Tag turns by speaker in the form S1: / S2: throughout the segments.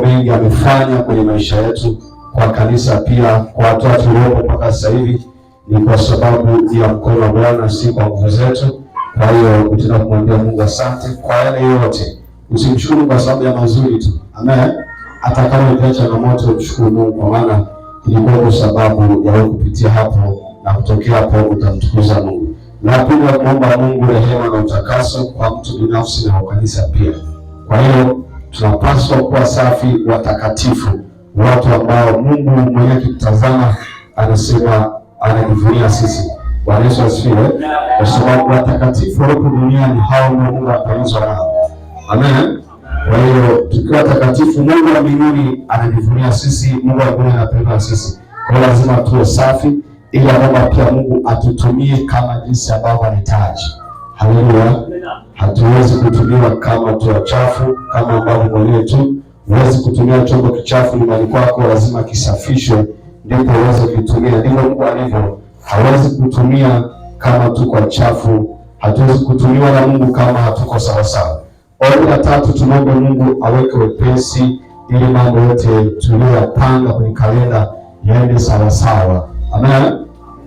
S1: mengi amefanya kwenye maisha yetu, kwa kanisa pia, kwa watu tuliopo mpaka sasa hivi, ni kwa sababu ya mkono wa Bwana, si kwa nguvu zetu. Kwa hiyo tunataka kumwambia Mungu asante kwa yale yote. Usimshukuru kwa sababu ya mazuri tu. Amen. Hata kama ni changamoto, mshukuru Mungu, kwa maana ilikuwa kwa sababu ya wewe kupitia hapo, na kutokea hapo utamtukuza Mungu. Na pia kuomba Mungu rehema na utakaso kwa mtu binafsi na kwa kanisa pia. Kwa hiyo tunapaswa kuwa safi, watakatifu, watu ambao Mungu mwenyewe akitazama anasema anajivunia sisi. Bwana Yesu asifiwe. Kwa sababu watakatifu walipo duniani hao ndio Mungu atawazwa nao. Amen. Kwa hiyo tukiwa watakatifu, Mungu wa mbinguni anajivunia sisi, Mungu wa mbinguni anapenda sisi. Kwa hiyo lazima tuwe safi, ili kwamba pia Mungu atutumie kama jinsi ambavyo anahitaji. Haleluya. Hatuwezi kutumiwa kama tu wachafu, kama ambavyo mwenyewe tu. Huwezi kutumia chombo kichafu nyumbani kwako, lazima kisafishwe ndipo uweze kutumia. Ndivyo Mungu alivyo. Hawezi kutumia kama tuko chafu. Hatuwezi kutumiwa na Mungu kama hatuko sawa sawa. Ombi la tatu, tunaomba Mungu aweke wepesi ili mambo yote tuliyopanga kwenye kalenda yaende sawa sawa. Amen.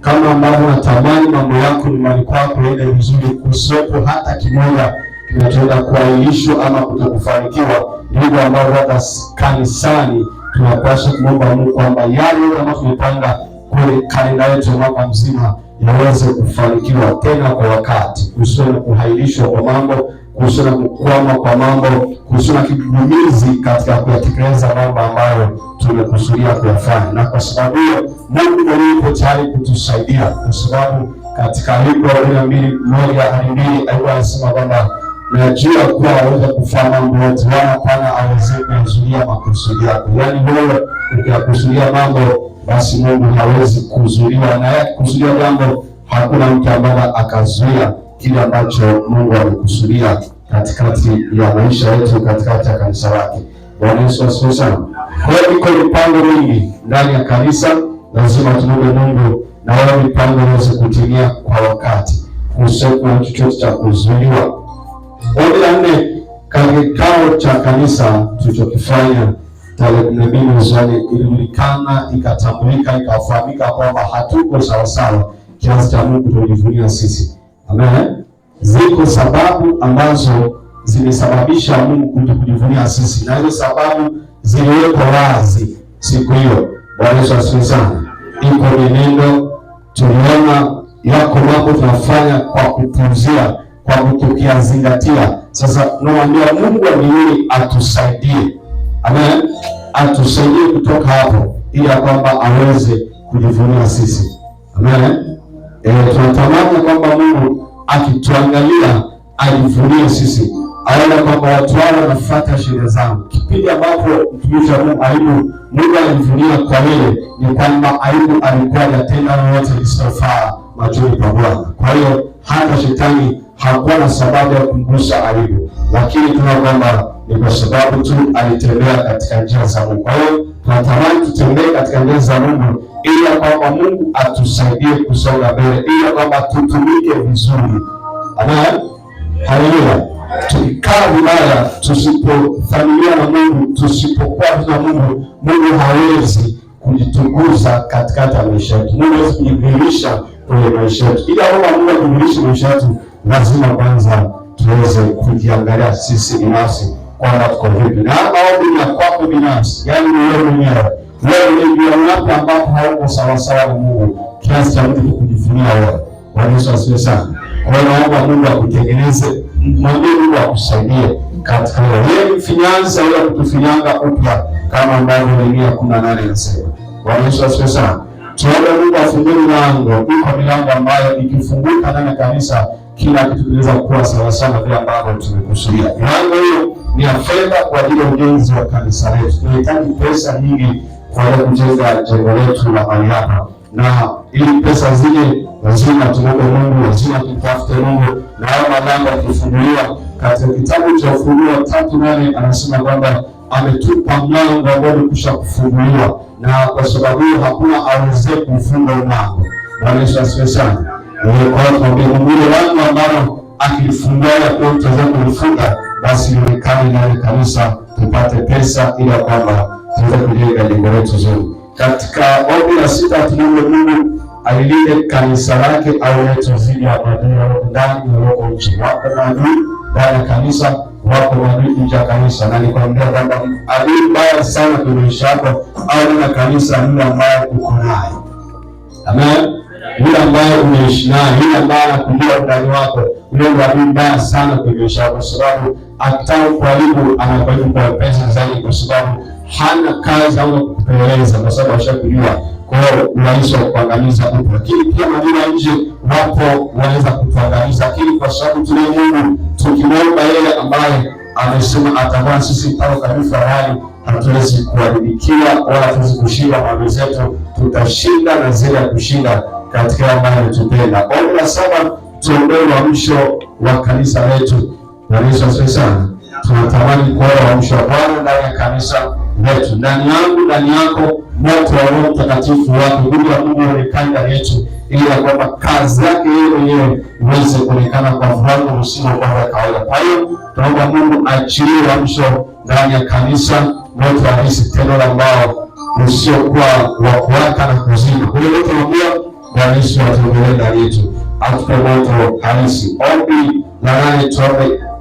S1: Kama ambavyo natamani mambo yako nyumbani kwako yaende vizuri, kusiwepo hata kimoja kinachoenda kuahirishwa ama kutokufanikiwa, ndivyo ambavyo hata kanisani tunapaswa kumwomba Mungu kwamba yale ambayo tumepanga kwenye kalenda yetu mwaka mzima yaweze kufanikiwa tena kwa wakati, kusiwe na kuahirishwa kwa mambo, kusiwe na kukwama kwa mambo, kusiwe na kigumizi katika kuyatekeleza mambo ambayo tumekusudia kuyafanya. Na kwa sababu hiyo Mungu mwenyewe yuko tayari kutusaidia, kwa sababu katika Luka 12:1-2 alikuwa anasema kwamba najua kuwa aweza kufanya mambo yote, wala hapana aweze kuzuia makusudi yako. Yaani wewe ukiyakusudia mambo, basi Mungu hawezi kuzuiliwa, na yeye kuzuia jambo hakuna mtu ambaye akazuia kile ambacho Mungu amekusudia katikati ya maisha yetu, katikati ya kanisa lake. Bwana Yesu asifiwe sana. Kwa hiyo iko mipango mingi ndani ya kanisa, lazima tuombe Mungu na wao mipango iweze kutimia kwa wakati, kusiwe na chochote cha kuzuiliwa. Ombi la 4, katika kikao cha kanisa tulichokifanya tarehe 12 mwezi ilijulikana, ikatambulika, ikafahamika kwamba hatuko sawa sawa kiasi cha Mungu tulijivunia sisi. Amen. Ziko sababu ambazo zimesababisha Mungu kutujivunia sisi, na hizo sababu ziliwekwa wazi siku hiyo. Bwana Yesu asifiwe sana. Iko mienendo, tuliona yako mambo tunafanya kwa kupuuzia, kwa kutokuyazingatia. Sasa tunamwambia Mungu wa mbinguni atusaidie. Amen. Atusaidie kutoka hapo, ili kwamba aweze kujivunia sisi. Amen. Tunatamani kwamba Mungu akituangalia ajivunie sisi, aone kwamba watu wao wanafuata sheria zangu. Kipindi ambapo mtumishi wa Mungu Ayubu, Mungu alijivunia kwa yeye ni kwamba Ayubu alikuwa anatenda yote lisiyofaa machoni pa Bwana. Kwa hiyo hata shetani hakuwa na sababu ya kumgusa Ayubu, lakini tunaona kwamba ni kwa sababu tu alitembea katika njia za Mungu. Kwa hiyo tunatamani tutembee katika njia za Mungu, ili kwamba Mungu atusaidie kusonga mbele, ili kwamba tutumike vizuri. Amen. Haleluya. Tukikaa vibaya, tusipothaminiwa na Mungu, tusipokuwa na Mungu, Mungu hawezi kujitukuza katikati ya maisha yetu. Mungu hawezi kujidhihirisha kwenye maisha yetu. Ili kwamba Mungu ajidhihirishe maisha yetu, lazima kwanza tuweze kujiangalia sisi binafsi kwamba tuko vipi. Na maombi ni kwako binafsi, yaani ni wewe mwenyewe. Wewe ndio wapi ambapo hauko sawa sawa na Mungu kiasi cha mtu kujivunia wewe. Bwana Yesu asifiwe sana. Kwa hiyo naomba Mungu akutengeneze, mwambie Mungu akusaidie katika wewe finansa ili kutufinyanga upya kama ambavyo Yeremia 18 inasema. Bwana Yesu asifiwe sana. Tuombe Mungu afungue milango. Iko milango ambayo ikifunguka ndani ya kanisa, kila kitu kinaweza kuwa sawa sawa vile ambavyo tumekusudia. Milango hiyo ni ya fedha kwa ajili ya ujenzi wa kanisa letu. Tunahitaji pesa nyingi kwa ajili ya kujenga jengo letu la mahali hapa, na ili pesa zije lazima tuombe Mungu, lazima tumtafute Mungu, na hayo malango yakifunguliwa. Katika kitabu cha Ufunuo 3:8 anasema kwamba ametupa mlango ambao umekwisha kufunguliwa, na kwa sababu hiyo hakuna aweze kufunga mlango. Bwana Yesu asifiwe sana. Kwa hiyo tuombe Mungu lango ambalo akifungua kwa mtazamo kufunga, basi lionekane ndani kanisa tupate pesa ili kwamba tuweze kujenga jengo letu zuri. Katika ombi la 6 tunaomba Mungu alilinde kanisa lake au letu zidi ya maadui wako ndani na wako nje. Wako maadui ndani ya kanisa, wako maadui nje ya kanisa. Na nikwambia kwamba adui mbaya sana kwenye maisha yako au na kanisa yule ambaye uko naye. Amen. Yule ambaye umeishi naye, yule ambaye anakujua ndani wako, yule ndiye adui mbaya sana kwenye maisha yako, kwa sababu akitaka kuharibu anafanya kwa pesa zaidi, kwa sababu hana kazi au kupeleleza, kwa sababu ashakujua. Kwa hiyo unaweza kuangamiza mtu, lakini pia majira nje wapo wanaweza kutuangamiza, lakini kwa sababu tuna Mungu, tukimwomba yeye ambaye amesema atakuwa sisi pale kabisa hali, hatuwezi kuharibikiwa wala hatuwezi kushinda maadui zetu, tutashinda na zile kushinda katika ambayo anatupenda. Ombi la 7, tuombee uamsho wa kanisa letu. Na Yesu asifiwe sana. Tunatamani kuona uamsho wa Bwana ndani ya kanisa letu, ndani yangu, ndani yako, moto wa Roho Mtakatifu wake, nguvu ya Mungu ionekane ndani yetu, ili kwamba kazi yake yeye mwenyewe iweze kuonekana kwa viwango visivyo kwa kawaida. Kwa hiyo tunaomba Mungu achilie uamsho ndani ya kanisa, moto halisi tena ambao usiokuwa wa kuwaka na kuzima. Kwa hiyo tunaomba Bwana Yesu atuongoze ndani yetu, atupe moto halisi. Ombi la 8,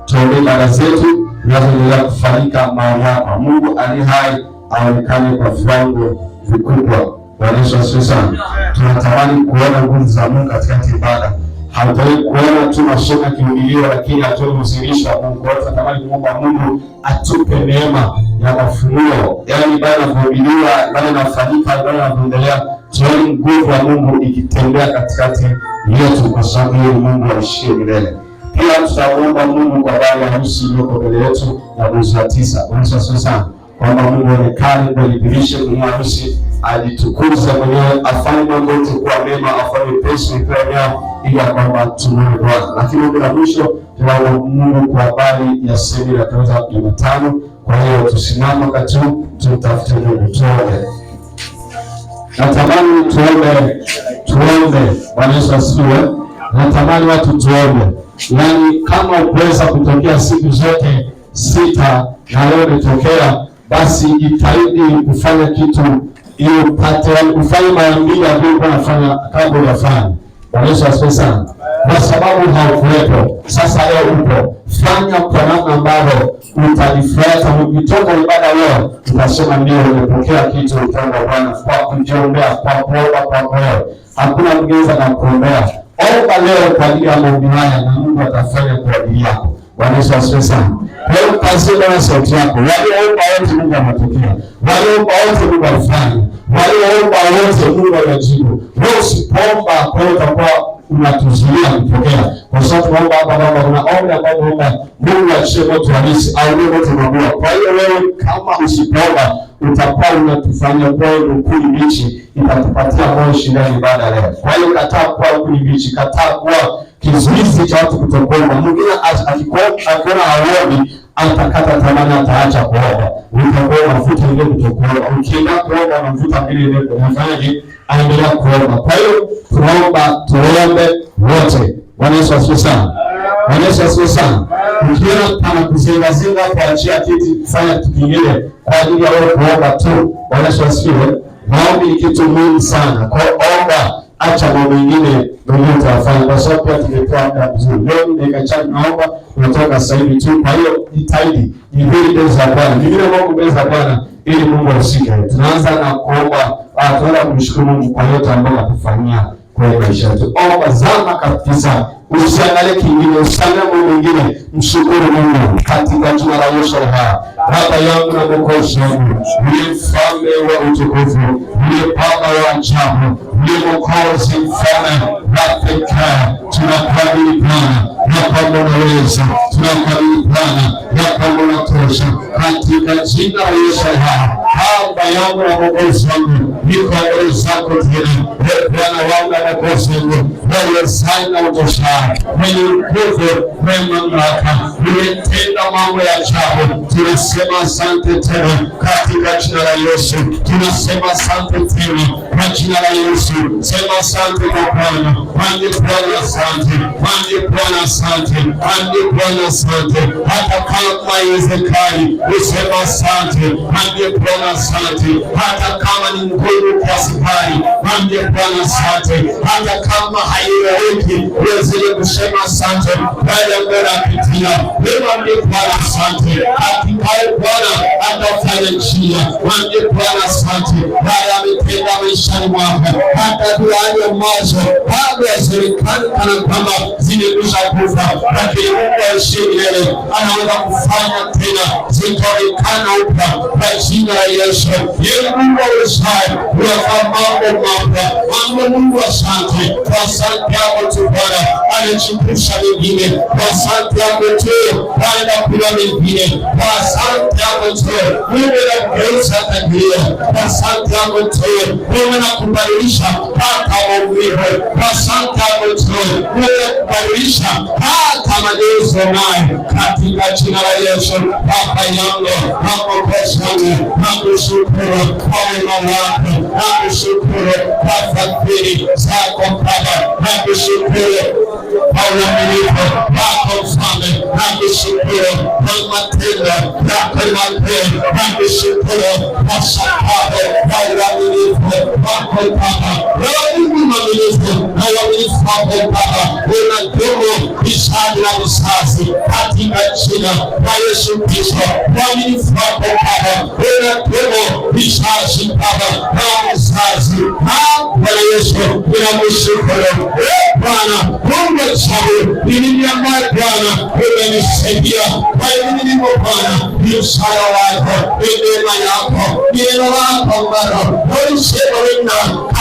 S1: tuombe ibada zetu zinazoendelea kufanyika mahali hapa. Mungu aliye hai aonekane kwa viwango vikubwa. Bwana Yesu asifiwe sana. Tunatamani kuona nguvu za Mungu katika ibada. Hatutaki kuona tu masomo yakihubiriwa lakini hatuna uzirisho wa Mungu. Tunatamani kuomba Mungu atupe neema ya mafunuo. Yaani ibada inapohubiriwa, ibada inafanyika, ibada inaendelea, tuone nguvu ya Mungu ikitembea katikati yetu, kwa sababu yeye Mungu aishie milele. Pia tutaomba Mungu kwa habari ya harusi iliyoko mbele yetu ya mwezi wa 9. Bwana asifiwe sana. Kwamba Mungu aonekane, kuadhibirishe kwenye harusi, ajitukuze mwenyewe, afanye mambo yote kuwa mema, afanye pesa ikiwa ili kwamba tumwone Bwana. Lakini bila mwisho tunaomba Mungu kwa habari ya semina tuweza Jumatano. Kwa hiyo tusimame wakati huu tumtafute Mungu. Tuombe. Natamani tuombe. Bwana Yesu asifiwe. Natamani watu tuombe. Yaani kama uweza kutokea siku zote 6 na leo umetokea, basi jitahidi kufanya kitu ili upate, ufanye mara 2 ambayo unafanya kabla hujafanya. Bwana Yesu asifiwe sana. Kwa sababu haukuwepo, sasa leo upo. Fanya kwa namna ambayo utajifurahisha. Ukitoka ibada leo utasema ndio umepokea kitu kutoka Bwana, kwa kujiombea, kwa kuomba, kwa leo. Hakuna mgeza na kuombea. Omba leo kwa ajili ya maombi haya na Mungu atafanya kwa ajili yako. Bwana Yesu asifiwe sana. Kwa hiyo kazia na sauti yako. Walioomba wote Mungu amepokea. Walioomba wote Mungu alifanya. Walioomba wote Mungu anajibu. Wewe usipoomba kwa hiyo utakuwa unatuzuia kupokea. Kwa sababu tunaomba hapa Baba, kuna ombi ambao Mungu achie moto halisi au moto mabua. Kwa hiyo wewe kama usipoomba utakuwa unatufanya kwa ukuli mbichi, itatupatia moshi ndani ibada leo. Kwa hiyo kataa kwa ukuli mbichi, kataa kwa kizuizi cha watu kutokuomba. Mwingine akiona haombi atakata tamaa, ataacha kuomba. Utakuwa mafuta ile kutokuomba. Ukienda kuomba mafuta ile ile unafanyaje? Aendelea kuomba. Kwa hiyo tuombe wote. Bwana Yesu asifiwe sana. Bwana Yesu asifiwe sana. Ukiona pana kuzingazinga kwa ajili kiti, kufanya kitu kingine kwa ajili ya wewe kuomba tu. Bwana Yesu asifiwe. Maombi ni kitu muhimu sana. Kwa omba, acha mambo mengine ndio utafanya, kwa sababu pia tumepewa muda mzuri. Leo nikaacha naomba, tunatoka sasa hivi tu. Kwa hiyo jitahidi, ibiri mbele za Bwana. Biblia Mungu mbele za Bwana ili Mungu asike. Tunaanza na kuomba, tunaanza kumshukuru Mungu kwa yote ambayo atufanyia kwa maisha yetu. Omba zama kabisa. Usiangalie kingine, usiangalie mambo mengine, mshukuru Mungu katika jina la Yesu. Baba yangu na Mwokozi wangu, ndiye mfalme wa utukufu, ndiye Baba wa ajabu, ndiye Mwokozi, mfalme wa pekee. Tunakuamini Bwana ya kwamba unaweza, tunakuamini Bwana ya kwamba unatosha, katika jina la Yesu. Baba yangu na Mwokozi wangu, niko mbele zako tena. Bwana wangu na Mwokozi wangu, wewe sana utosha, mwenye nguvu, mwenye mamlaka, umetenda mambo ya ajabu. Tunasema asante tena katika jina la Yesu. tunasema asante tena kwa jina la Yesu. Sema asante kwa Bwana. Mwambie Bwana asante. Mwambie Bwana asante. Mwambie Bwana asante. Hata kama haiwezekani, usema asante. Mwambie Bwana asante. Hata kama ni ngumu kiasi gani, mwambie Bwana asante. Hata kama haieleweki, uweze kusema asante. Bwana mbele apitia, mwambie Bwana asante. Hatimaye Bwana atafanya njia. Mwambie Bwana asante. Bwana ametenda maishani mwako. Hata duani ambazo bado hazionekani kana kwamba zimekwisha kufa, lakini Mungu aishi milele anaweza kufanya tena zikaonekana upya kwa jina la Yesu. Yeye Mungu awezaye kufanya mambo mapya. Mungu asante. Kwa asante yako tu Bwana anachukisha mengine. Kwa asante yako tu Bwana kuna mengine. Kwa asante yako tu Mungu anakugeuza tabia. Kwa asante yako tu Mungu anakubadilisha hata maumivu. Kwa asante yako tu Mungu anakubadilisha hata majezo naye katika jina la Yesu. Baba yangu nakukosa nakushukuru kwa wema wako, nakushukuru kwa fadhili zako Baba, nakushukuru kwa uaminifu wako Mfalme, nakushukuru kwa matendo yako makuu, nakushukuru kwa sababu ya uaminifu wako Baba. Wewe ni mwaminifu na uaminifu wako Baba unadumu vizazi na vizazi katika jina la Yesu Kristo. Uaminifu wako Baba unadumu vizazi Baba na vizazi. Bwana Yesu ninakushukuru Bwana. Mungu wangu niliamua Bwana umenisaidia kwa nini nimo Bwana ni msaada wako, ni neema yako, ni neno lako ambalo ulisema wena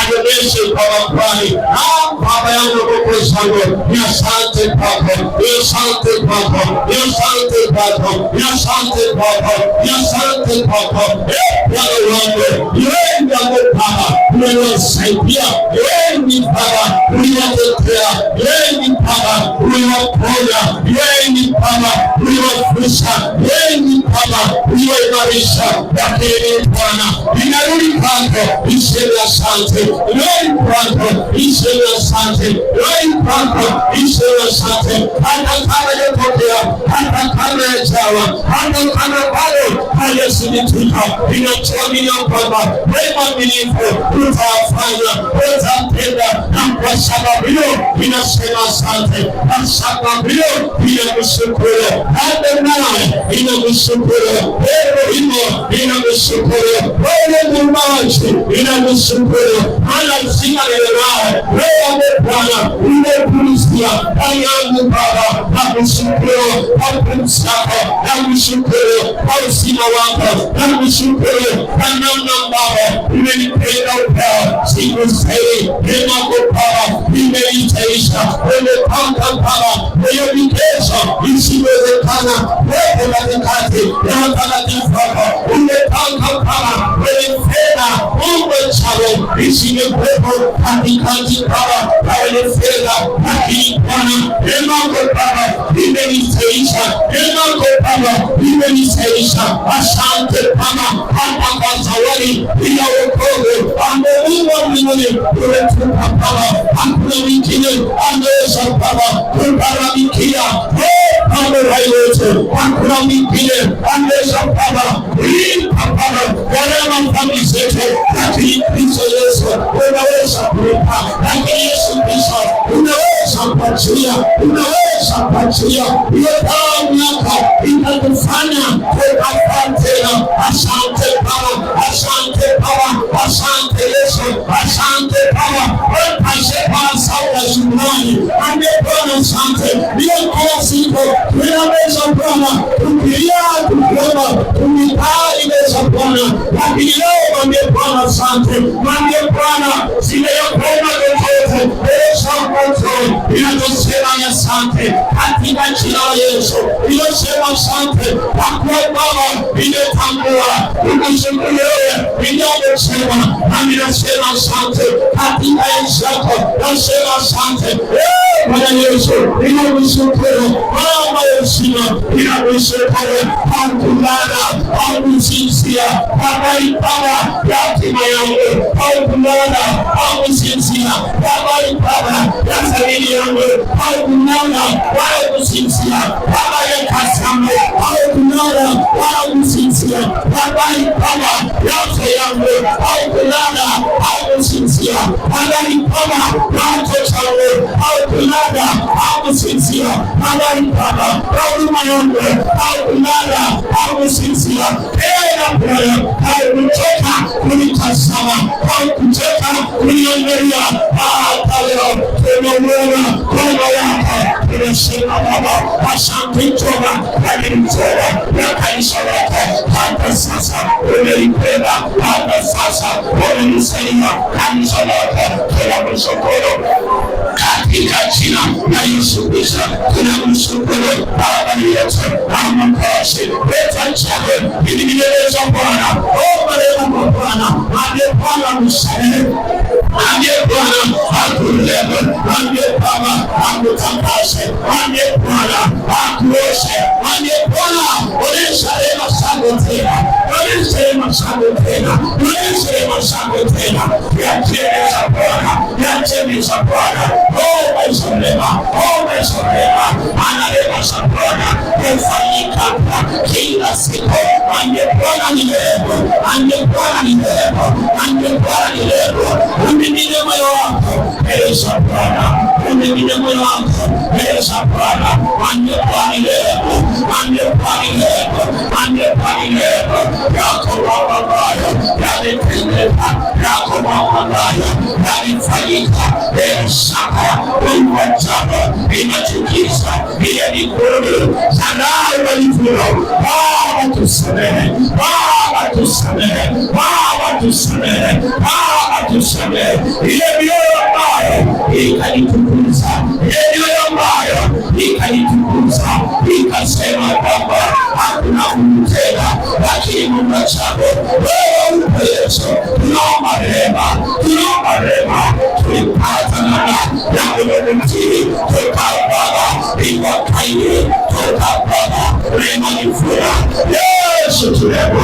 S1: adoneshe kwa Bwana. Baba yangu Mungu zangu ni asante kwako, ni asante kwako, ni asante kwako, ni asante kwako, ni asante kwako. Bwana wangu wewe ndiye Baba umenisaidia, wewe ni Baba uliyetetea, wewe ni Baba uliyeponya, wewe ni Baba uliyefundisha, wewe ni Baba uliyeimarisha. Lakini Bwana ninarudi kwako niseme asante, wewe kwako niseme asante, wewe kwako niseme asante. Hata kama yatokea, hata kama yajawa, hata kama bado hayasikitika, ninachoamini kwamba wewe mwaminifu utafanya, utatenda. Na kwa sababu hiyo ninasema asante, kwa sababu hiyo ninakushukuru. Adonai ninakushukuru, Elohim ninakushukuru, wewe Muumbaji ninakushukuru. Maana mzima leo wewe Bwana umekusikia yangu Baba, nakushukuru kwa pumzi yako, nakushukuru kwa uzima wako, nakushukuru kwa namna ambavyo umenipenda upeo siku hii. Neema yako Baba imenitaisha, umepanga Baba hiyo mikesha isiwezekana wewe katikati ya watakatifu wako, umepanga Baba wewe fedha Mungu chao isingekuwepo katikati Baba wewe fedha. Lakini Bwana neema yako Baba imenitaisha, neema yako Baba imenitaisha. Asante Baba hata kwa zawadi ya wokovu ambao Mungu mbinguni umetupa Baba. Hakuna mwingine anaweza Baba kubaramikia Baba yote, hakuna mwingine anaweza Baba kulipa Baba gharama dhambi zetu, lakini Kristo Yesu unaweza kulipa. Lakini Yesu Kristo unaweza kuachilia, unaweza kuachilia hiyo damu yako itakufanya ukafaa tena. Asante Baba, asante Baba, asante Yesu, asante Baba. Kwa sauti ya shukrani ambie Bwana asante. Bila kwa siku tunaweza Bwana kukilia, kukuomba, kumikali mbele za Bwana. Lakini leo ambie Bwana asante, ambie Bwana zile yokoma zote mbele za Bwana inatosema asante katika jina la Yesu. Inasema asante kwa kuwa Baba imetambua ukashukuru wewe
S2: Ninaposema nami nasema asante katika enzi yako, nasema asante Bwana Yesu, ninakushukuru Baba Yesu, ninakushukuru hakulala hakusinzia habari Baba yatima yangu, hakulala hakusinzia habari Baba ya familia yangu, hakulala wala kusinzia habari ya kasama, hakulala wala kusinzia habari Baba yote yangu, hakulala hakusinzia habari Baba watoto wangu, hakulala hakusinzia habari Baba huduma yangu, hakulala hakusinzia Bwana, hakuchoka kunitazama, hakuchoka kuniangalia. Leo tumeona kwamba yako tunasema Baba asante toba alimtoa na kanisa lako hata sasa umelipenda, hata sasa umenisaidia kanisa lako, tunamshukuru katika jina la Yesu Kristo, tunamshukuru Baba yetu amapasi leta chako ili nieleza Bwana marehemu Bwana amepanga msamehe, Bwana akulebe, Baba akutakase, Bwana akuoshe, Bwana onesha rehema zako tena, onesha rehema zako tena, onesha rehema zako tena, yatimiza Bwana, yatimiza Bwana. Maisha mema, maisha mema, ana rehema za Bwana kufanyika kila siku. Bwana ni rehema, Bwana ni rehema, Bwana ni rehema. Umimine moyo wako mbele za Bwana, umimine moyo wako mbele za Bwana. Bwana ni rehema, Bwana ni rehema, Bwana ni rehema. Yako mambo ambayo yalitendeka, yako mambo ambayo yalifanyika mbele zako, Mungu inachukiza, inadhuru sana walivyo. Baba tusamehe, Baba tusamehe, Baba tusamehe, Baba tusamehe. Ile mioyo ambayo ikanitukuza, ile mioyo ambayo ikanitukuza, ikasema kwamba hakuna Mungu tena, lakini Mungu chako wewe Yesu, tunaomba rehema, tunaomba rehema. Tulipata nana ya ulimwengu tukapata iwakaini, tukapata rehema ni furaha. Yesu turehemu,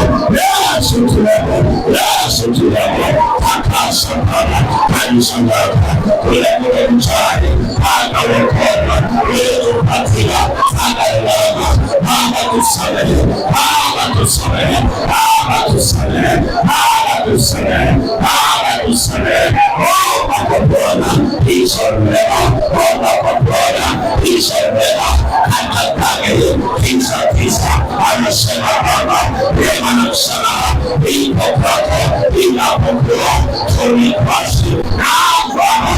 S2: Yesu turehemu, Yesu turehemu. Takasa Baba kanisa lako kulekule mchani akawekona wewe katika akalama. Baba tusamehe, Baba tusamehe, Baba tusamehe, Baba tusamehe, Baba tusamehe. Baba Bwana isolema, Baba Bwana isolema. Atakage kisa anasema Baba rehema na msamaha ipo kwako, inapokuwa tulipasi na Bwana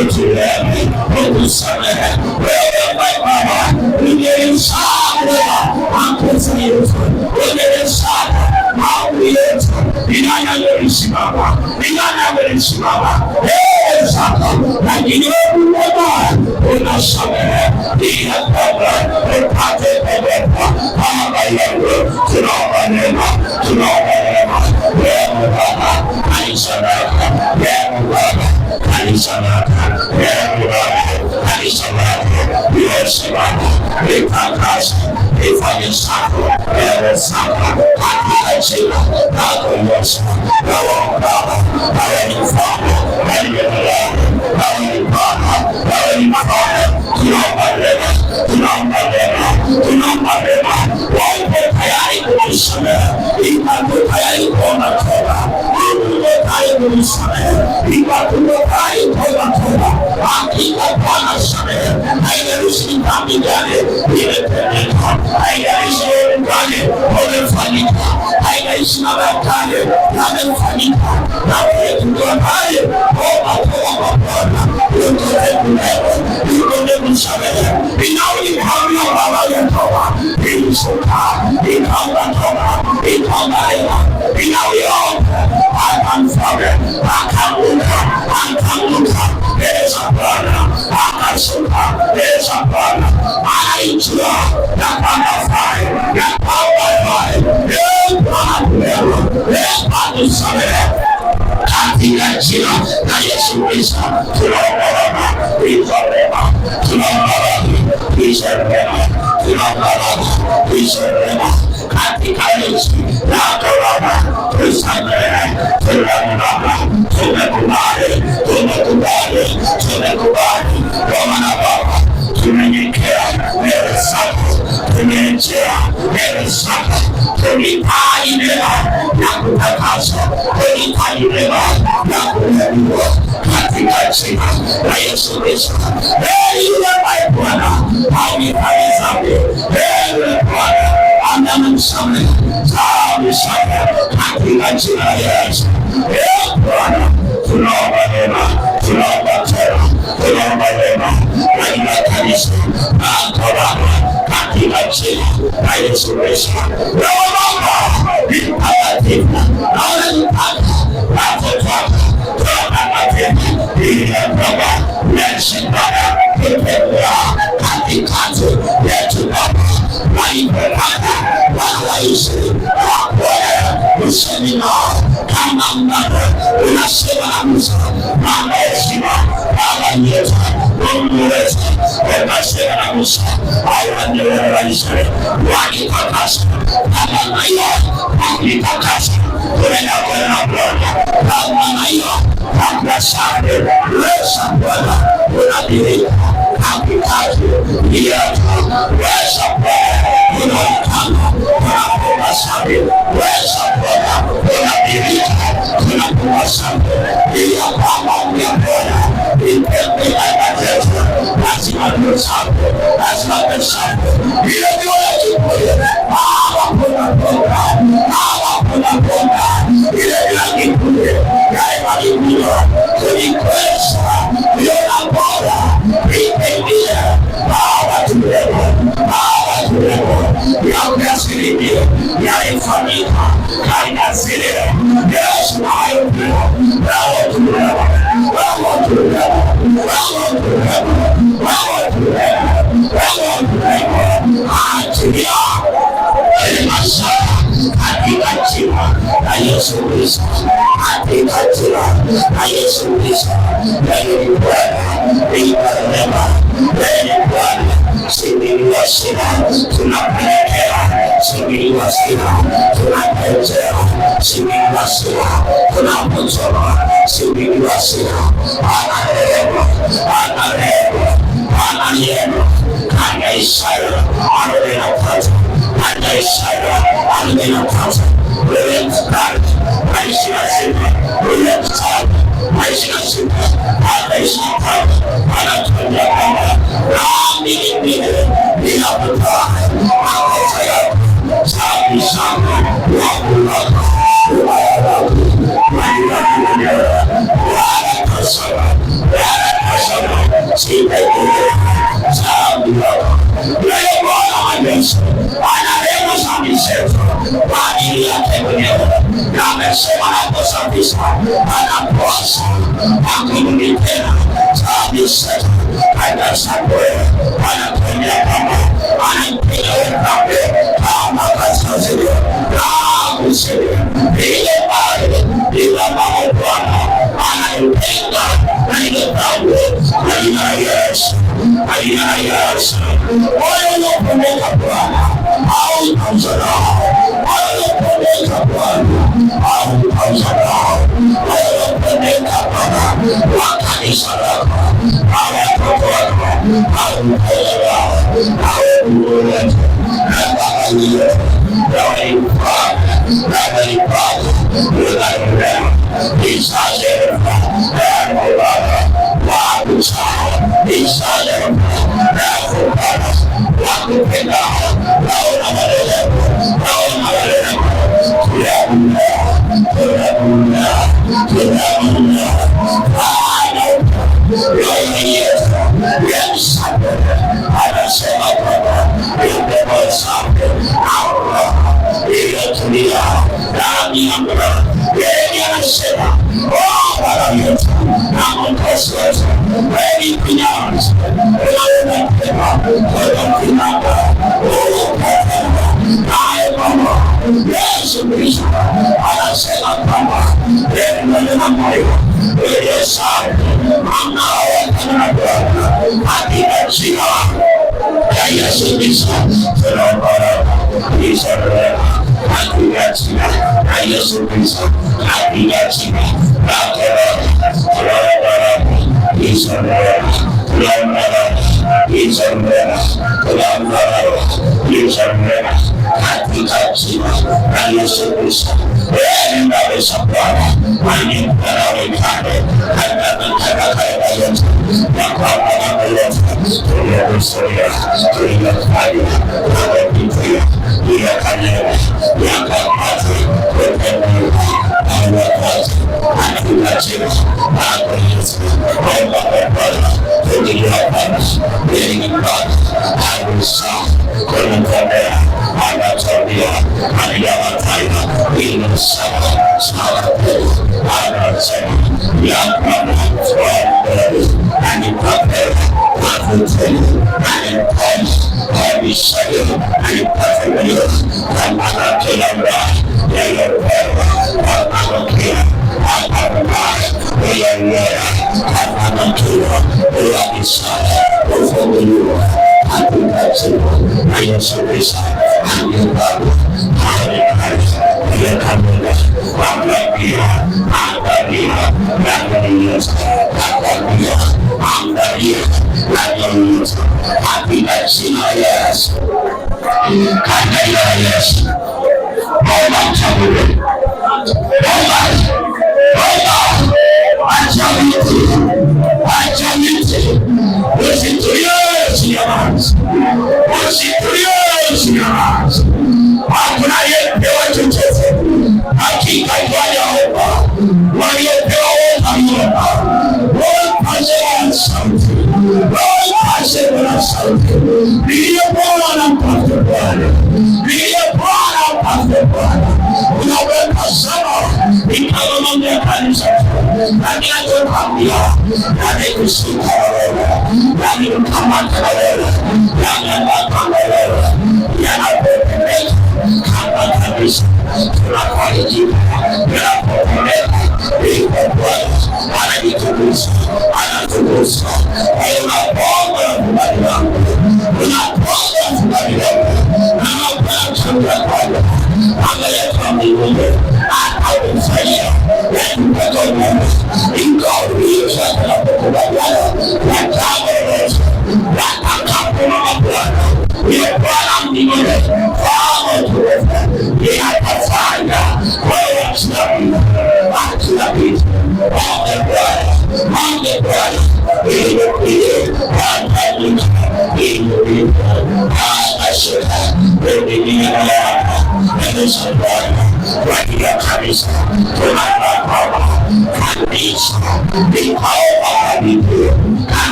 S2: uturehemu, utusamehe. Wewe Baba ungenisaidia makosa yetu, ungenisaidia maovu yetu. Ni nani aliyesimama? Ni nani aliyesimama? Zako lakini wewe Baba unasamehe, ili kwamba upate kuwepo. Baba yangu tunaomba neema, tunaomba neema. Wewe Baba kanisa lako, wewe Baba kanisa lako, wewe Baba kanisa lako Yesu Baba litakase, lifanye safi, wewe safi katika jina lako Yesu. Wewe Baba wewe ni mfalme, wewe ni Mungu, wewe ni Baba, wewe ni Mfalme. Tunaomba rehema, tunaomba rehema, tunaomba rehema. Wewe tayari kusamehe, iko tayari kuona toba, iko tayari kusamehe, iko tayari kuona toba. Hakika Bwana samehe, haijalishi dhambi gani imetendeka, haijalishi wewe gani umefanyika, haijalishi mabaya gani yamefanyika, na wewe ndio ambaye Bwana uko kusamehe. Inauli hamna Baba ya toba, ilisuka, ikaomba toba, ikaomba rehema. Inauli akamfanya, akaanguka mbele za Bwana, akashuka mbele za Bwana, anaijua ya kwamba fai, ya kwamba fai. Bwana kusamehe katika jina la Yesu Kristo. Tunaomba Baba, tuipe rehema, tunaomba Baba, tuipe rehema, tunaomba Baba, tuipe rehema katika Yesu na Baba, tusamehe, tunaomba, tumekubali kwa maana Baba tumenyekea mbele zako, tumenyekea mbele zako, tunahitaji neema na kutakaswa, tunahitaji neema na kuinuliwa katika jina la Yesu Kristo. Yule ambaye Bwana haonekani dhambi, yule Bwana anamsamehe dhambi zake katika jina la Yesu. Bwana tunaomba neema, tunaomba tena, tunaomba neema katika kanisa na Baba katika jina la Yesu Kristo. Baba ni mtakatifu na unanipaka watoto wako tunatakatifu ili Baba unashindana kutembea katikati yetu Baba walipopata wanawaishi wakwele usemi nao kama mnamo unasema na Musa mambo heshima Baba nyeta Mungu wetu unasema na Musa awandewe waishe wakitakasa kama na iyo wakitakasa tuwena kwena Bwana kama na iyo wakasande wesa Bwana unabilika hakikaji yetu wesa Bwana unaonekana unakuwa sabi wesa Bwana unabilika unakuwa sabi iya kama unakuwa Impende mateso, lazima tusabe, lazima tusabe. Ile ndio kitu. Kuna bonga. Ile ndio kitu. Kama ndio kulikwesa, ndio bora. Impende. Watu leo. Ya kasiri ya ifanyika. Kaina siri. Yesu hayo. Yesu Kristo, katika jina la Yesu Kristo, wewe ni Bwana, ni Bwana, similiwa sina, tunapelekea, similiwa sina, tunapelekea, similiwa sina, tunapotoma, similiwa sina, anarehema, kanya Isaya, anarehema, kanya Isaya, anarehema, wewe mstari, maisha ya sifa, wewe mstari, maisha ya sifa, maisha ya sifa, anatuambia kwamba nami ingine ninakutoa makosa yako, sabi sana, wakulaka, umayaraku, mayirakulewa, warakasana, sipekule, sabi yako, wewe Bwana wa Yesu, anarehemu sabi zetu, kwa ajili yake mwenyewe, na amesema anaposafisha, anapoasa, akirudi tena, sabi zetu, anasabwe, anatuambia kwamba, anampiga wekabe, kama kaskazini, na kusini, ile pale, ile mama Bwana, anayupenda, na ile pale, na ina Yesu, na ina Yesu, wale unapendeka Bwana, au utamzarao, wale unapendeka Bwana, au utamzarao, wale unapendeka Bwana, wakanisa lako, watoto wako, au mpelelao, au uwetu, na babalia, na walipaka, na walipaka, unarulema, isajefa, na mbaba, wakusao, isajefa, na mbaba, wakupendao, naona marelemo, tunamuna, anasema kwamba yupepo safi iliyotulia ndani ya moyo. Yeye anasema Bwana yetu na Mwokozi wetu, wewe ni kinyanzi, wewe ni mpema, wewe ni kinanga, wewe ni mpema, naye kwamba Yesu Kristo anasema kwamba neno la moyo ile sauti anaoonekana katika jina ya Yesu Kristo. Tunaomba Israeli katika jina ya Yesu Kristo, katika jina la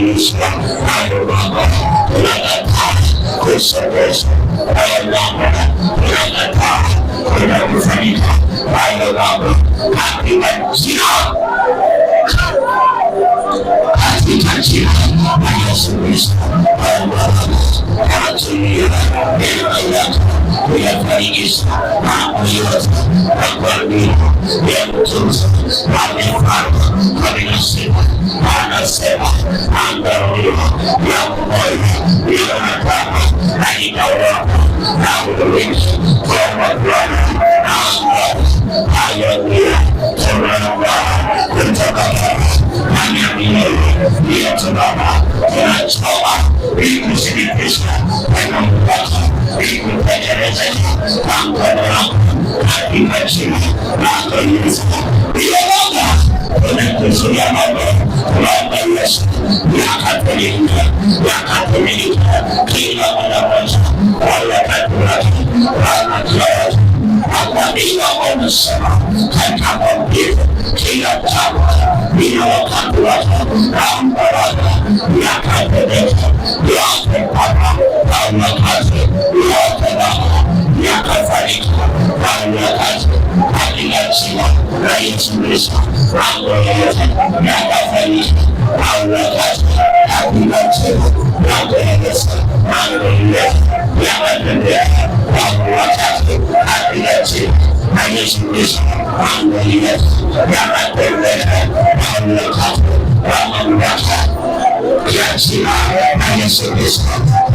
S2: Yesu, hayo mambo tunakataa kusogeza, hayo mambo tunakataa kwenda kufanyika, hayo mambo katika jina la Yesu Kristo. Hayo mambo anatumia neema yako kuyafanikisha mambo yote na kuambia ya mtunza amefanya katika siku. Anasema angalia ya moyo ilionekana na ikaondoka na ulimwengu kwa Bwana na Mungu. Haleluya. Tunaomba kutoka kwa nani yatubaba tunachoma ikuthibitisha kwa Mungu wako ikutekeleza kwa mkono wako katika jina la Yesu. Iyo Mungu unakuzuia mambo kwa Yesu yakatumilika kila mara moja kwa wakati wake kwa makia akwambia wanasema katika mpira kila jambo bila wakati wake na mbaraka yakapeleka yakapata kwa wakati yakapeleka yakafanyika kwa wakati katika jina la Yesu Kristo. Mambo yote yakafanyika kwa wakati katika jina la Yesu. Mambo yote yakatendeka kwa wakati katika jina la Yesu Kristo. Mambo yote yakatendeka kwa wakati wa mamlaka ya jina la Yesu Kristo.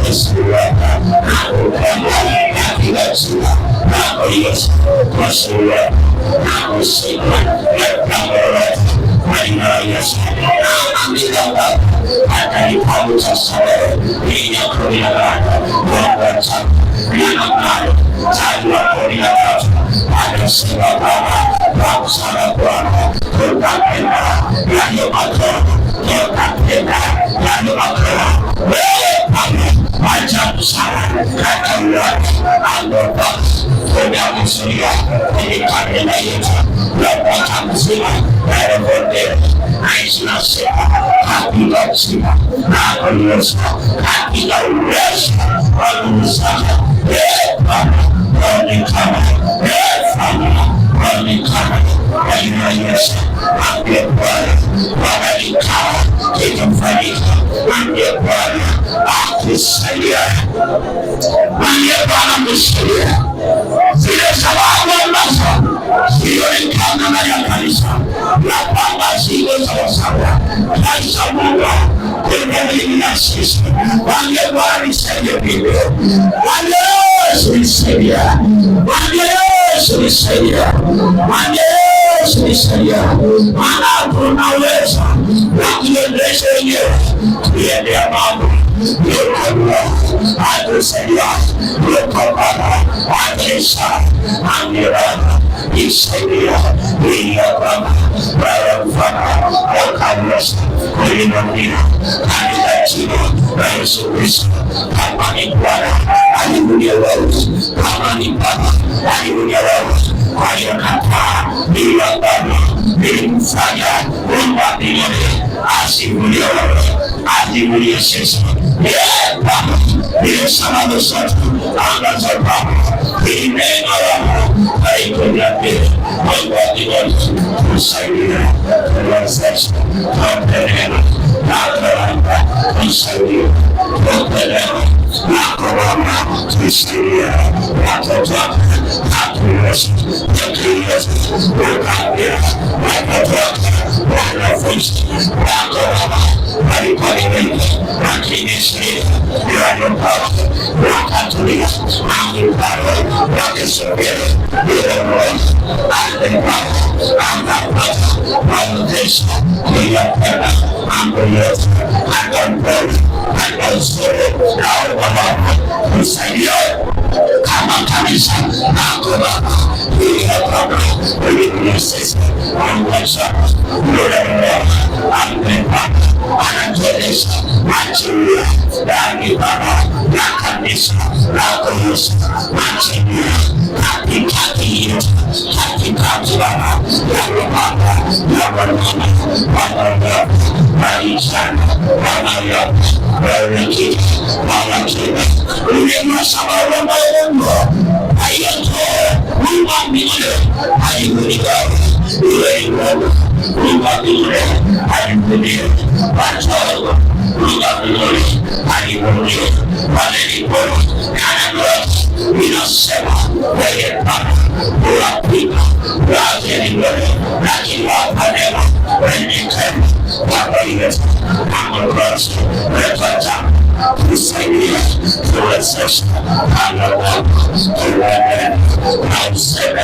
S2: Yesu waka na upendo katika jina la Yesu. Yesu waka na usiku ya kamera na Yesu amilaka atalipamuta sababu ni yakuria kwa wata na maro tajwa kuria katu anasema Baba wakusana Bwana tutapenda yaliyo makao tutapenda yaliyo makao wewe Baba ajabu sana kata watu andoka kwa msuria ili kabila yetu labda mzima na revondere aisha sema katika jina la Yesu katika uwezo wa Mungu. Baba onekana onekana kwa Yesu ambie Bwana onekana kitamfanyika ambie Bwana akusaidia ambie Bwana msaidia zile sababu ambazo zilionekana na ya kanisa na kwamba zile sawasawa kanisa Mungu kwenye na sisi ambie Bwana nisaidie Biblia ambie Yesu nisaidia ambie Yesu nisaidia ambie Yesu nisaidia maana tunaweza na kuendesha wenyewe kuendea mambo yote atusaidia yotokana akisha amirana isaidia ili ya kwamba wewe mfana wakamwesa kulinamina katika jina la Yesu Kristo. Kama ni Bwana alimulia wewe, kama ni Bwana alimulia wewe kwa hiyo kataa bila Bwana ili mfanya umbabili asimulia wewe asimulia sisi Bwana ili sababu zote angaza Bwana ili neno lako haikuja pili umbabili kusaidia kuwezesha kumpeleka na kuramba kusaidia kumpeleka na kuramba kusaidia watoto wako hakuwezi kukiwezi kukambia watoto wako wanafunzi wako wama walipaliwele wakinishiria yaliyopata wakatulia angipata wakisogele ile moja angipata angapata waudesha kuyapenda mambo yote akampenda akausole au baba kusaidia kama kanisa lako Baba, ili Baba uliye sisi ongeza yule ambaye anatueleza machilia ndani Baba na kanisa lako Yesu, machilia katikati yetu, katikati Baba ya Baba ya Bwana Baba maishani Baba ya wewe kile Baba kile ule masababu ambayo hayato mwambie haikuligawa ile mwambie haikuligawa watoto mwambie haikuligawa wale ni bora kana inasema wewe Baba unapita lakini wewe lakini wapanema wewe kama Baba yetu ambacho unapata kusaidia kuwezesha anaona kuona na useme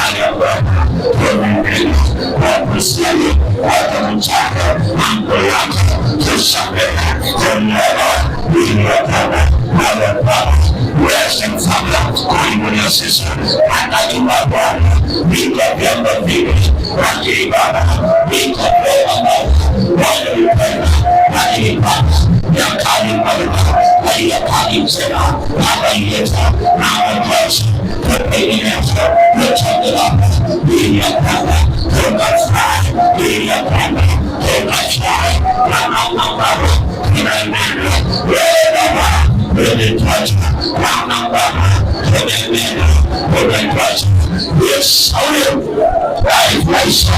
S2: anaona kuona na kusaidia hata mchana mambo yako kusamehe kuelewa ili Baba Baba uweze mfano kuimulia sisi anajua Bwana bila vyombo vile lakini Baba bila vyombo wale upenda lakini Baba yakani Baba yakani msema Baba yetu na wajaji kupenyeza kuchagua ili Baba tukafurahi ili Baba tukafurahi na Baba tunaendelea wewe Baba unatosha na Baba tunaendelea unatosha Yes maisha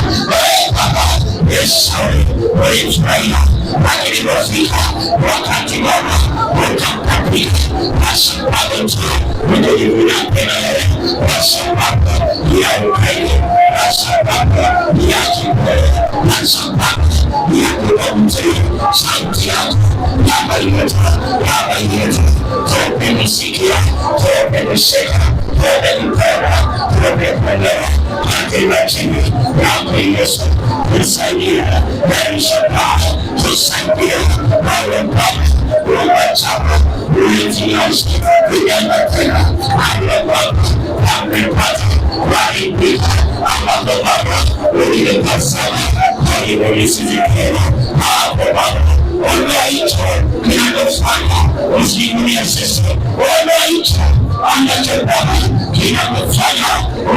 S2: Baba Yes ulifurahia lakini wafika wakati Baba utakapika kwa sababu tu unajivunia tena wewe kwa sababu ya ukweli kwa sababu ya kipele kwa sababu ya kuomzea sauti yako Baba yetu tupe misikia tupe misheka tupe mpera tupe kuelewa katika jina lako Yesu tusaidia maisha yako tusaidia wewe Baba unataka ulijiacha kujenga tena ale Baba amepata kuharibika ambapo Baba uliyepasana kwa hivyo nisizikera hapo Baba unaitwa kinachofanya usimulia sisi unaitwa anachotaka kinachofanya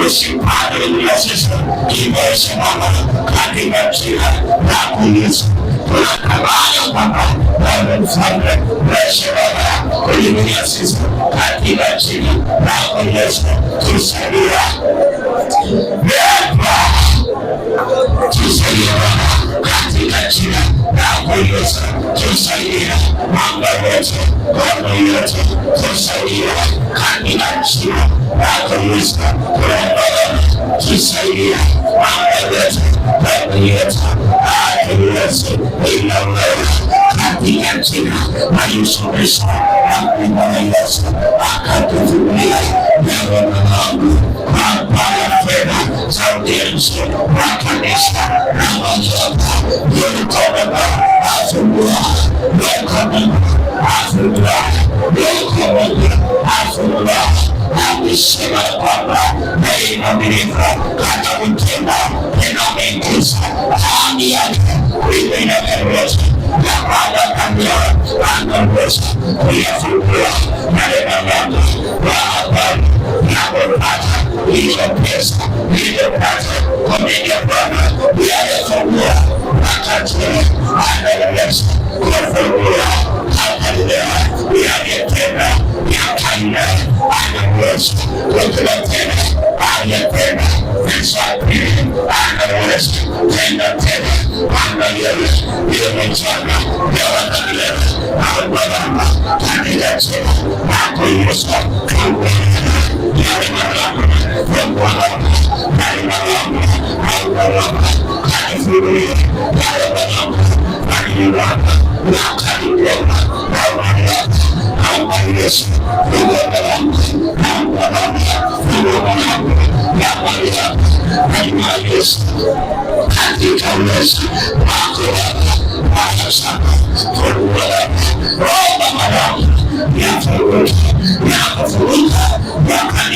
S2: usipate ulia sisi kimaisha Baba katika jina lako Yesu tunakabaya Baba wewe mfalme maisha Baba ulimulia sisi katika jina lako Yesu tusaidia tusaidia katika jina lako Yesu tusaidia mambo yote mambo yote tusaidia katika jina lako Yesu tusaidia mambo yote mambo yote katika Yesu inawewe katika jina la Yesu Kristo na kwa Yesu akatuvumilia na Mungu kwa fedha sauti ya Yesu na kanisa na mazoka yote afungua afungua amesema kwamba inamilika hata kutenda inameingiza hadi yake ile inamereza na baada kamia anaweza kuyafungua maneno yangu kwa habari napopata hizo pesa nilizopata kwa mengi ya Bwana yalifungua wakati anaweza kufungua hata leo yaliyotenda yakaina anaweza kutuletea aliyetenda nisapili anaweza tenda tena anaweza ile mchana ya wanaweza au Bwana katika jina lako Yesu katika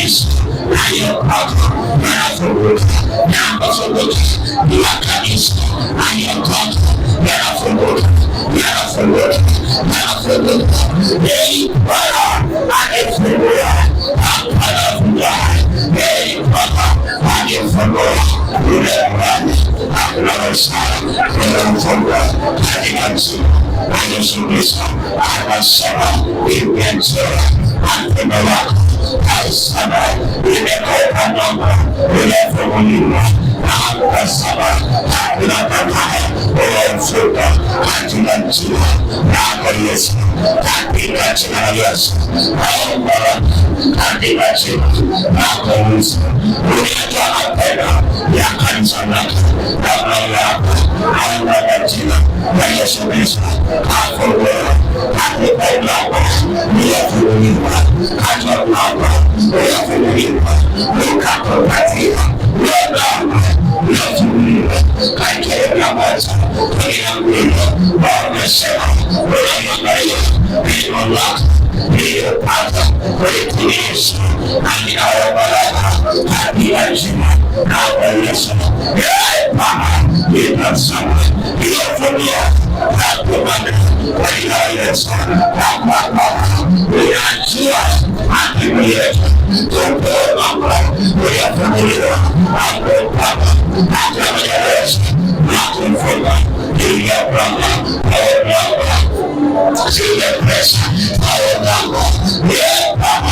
S2: makanisa aliyopaka yanafunguka, yanapofunguka makanisa aliyopaka yanafunguka, yanafunguka, yanafunguka. Yeye Bwana alifungua akanafunga, yeye Bwana alifungua yule mwana akunaweza kumfunga katika jina la Yesu Kristo. Anasema imejaa mkono wako, anasema imekuwa ndogo, imefunguliwa. Anasema hakuna mabaya unaofunga katika jina la Yesu, katika jina la Yesu. Katika jina la Yesu uliyetoa mapendo ya kanisa lako kabla yako, katika jina la Yesu Kristo afunguliwa katika mlango uliyofunguliwa, katika mlango uliyofunguliwa ukakupatia mlango uliyofunguliwa katika mlango uliyofunguliwa. Wamesema unaangalia neno lako niliyopata kulitumiza ninayo baraka katika jina la Yesu. Mama inasema iliyofunguliwa na kumana katika Yesu unajua hakimu yetu tupe mambo uliyofunguliwa hapo Baba katika Yesu na kumfunga iliyopanga au mlango zile pesa au mlango ya Baba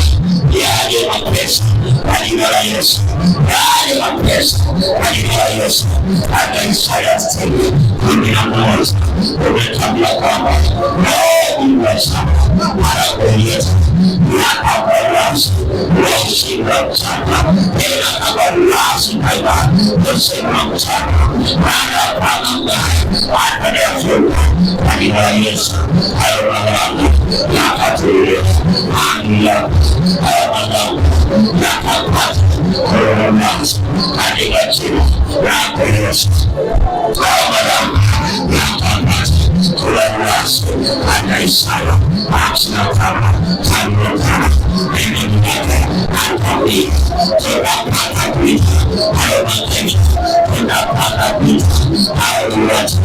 S2: yaje mapesa kwa jina la Yesu, yaje mapesa kwa jina la Yesu. Hata Isaya 11 umetambua kwamba unaweza anakuonyesha na abarasi ushinda sana ila abarasi kaiba ushinda sana anapanga anafunga kwa jina la Yesu. Hayo mambo yakatulia ania hayo mambo yakapata kuruhusu katika jina la Yesu. Hayo mambo yakapata kuruhusu hata Isaya akina kama tanukana ili mwaka atambia tunapata kuita hayo mateni tunapata kuita hayo mwata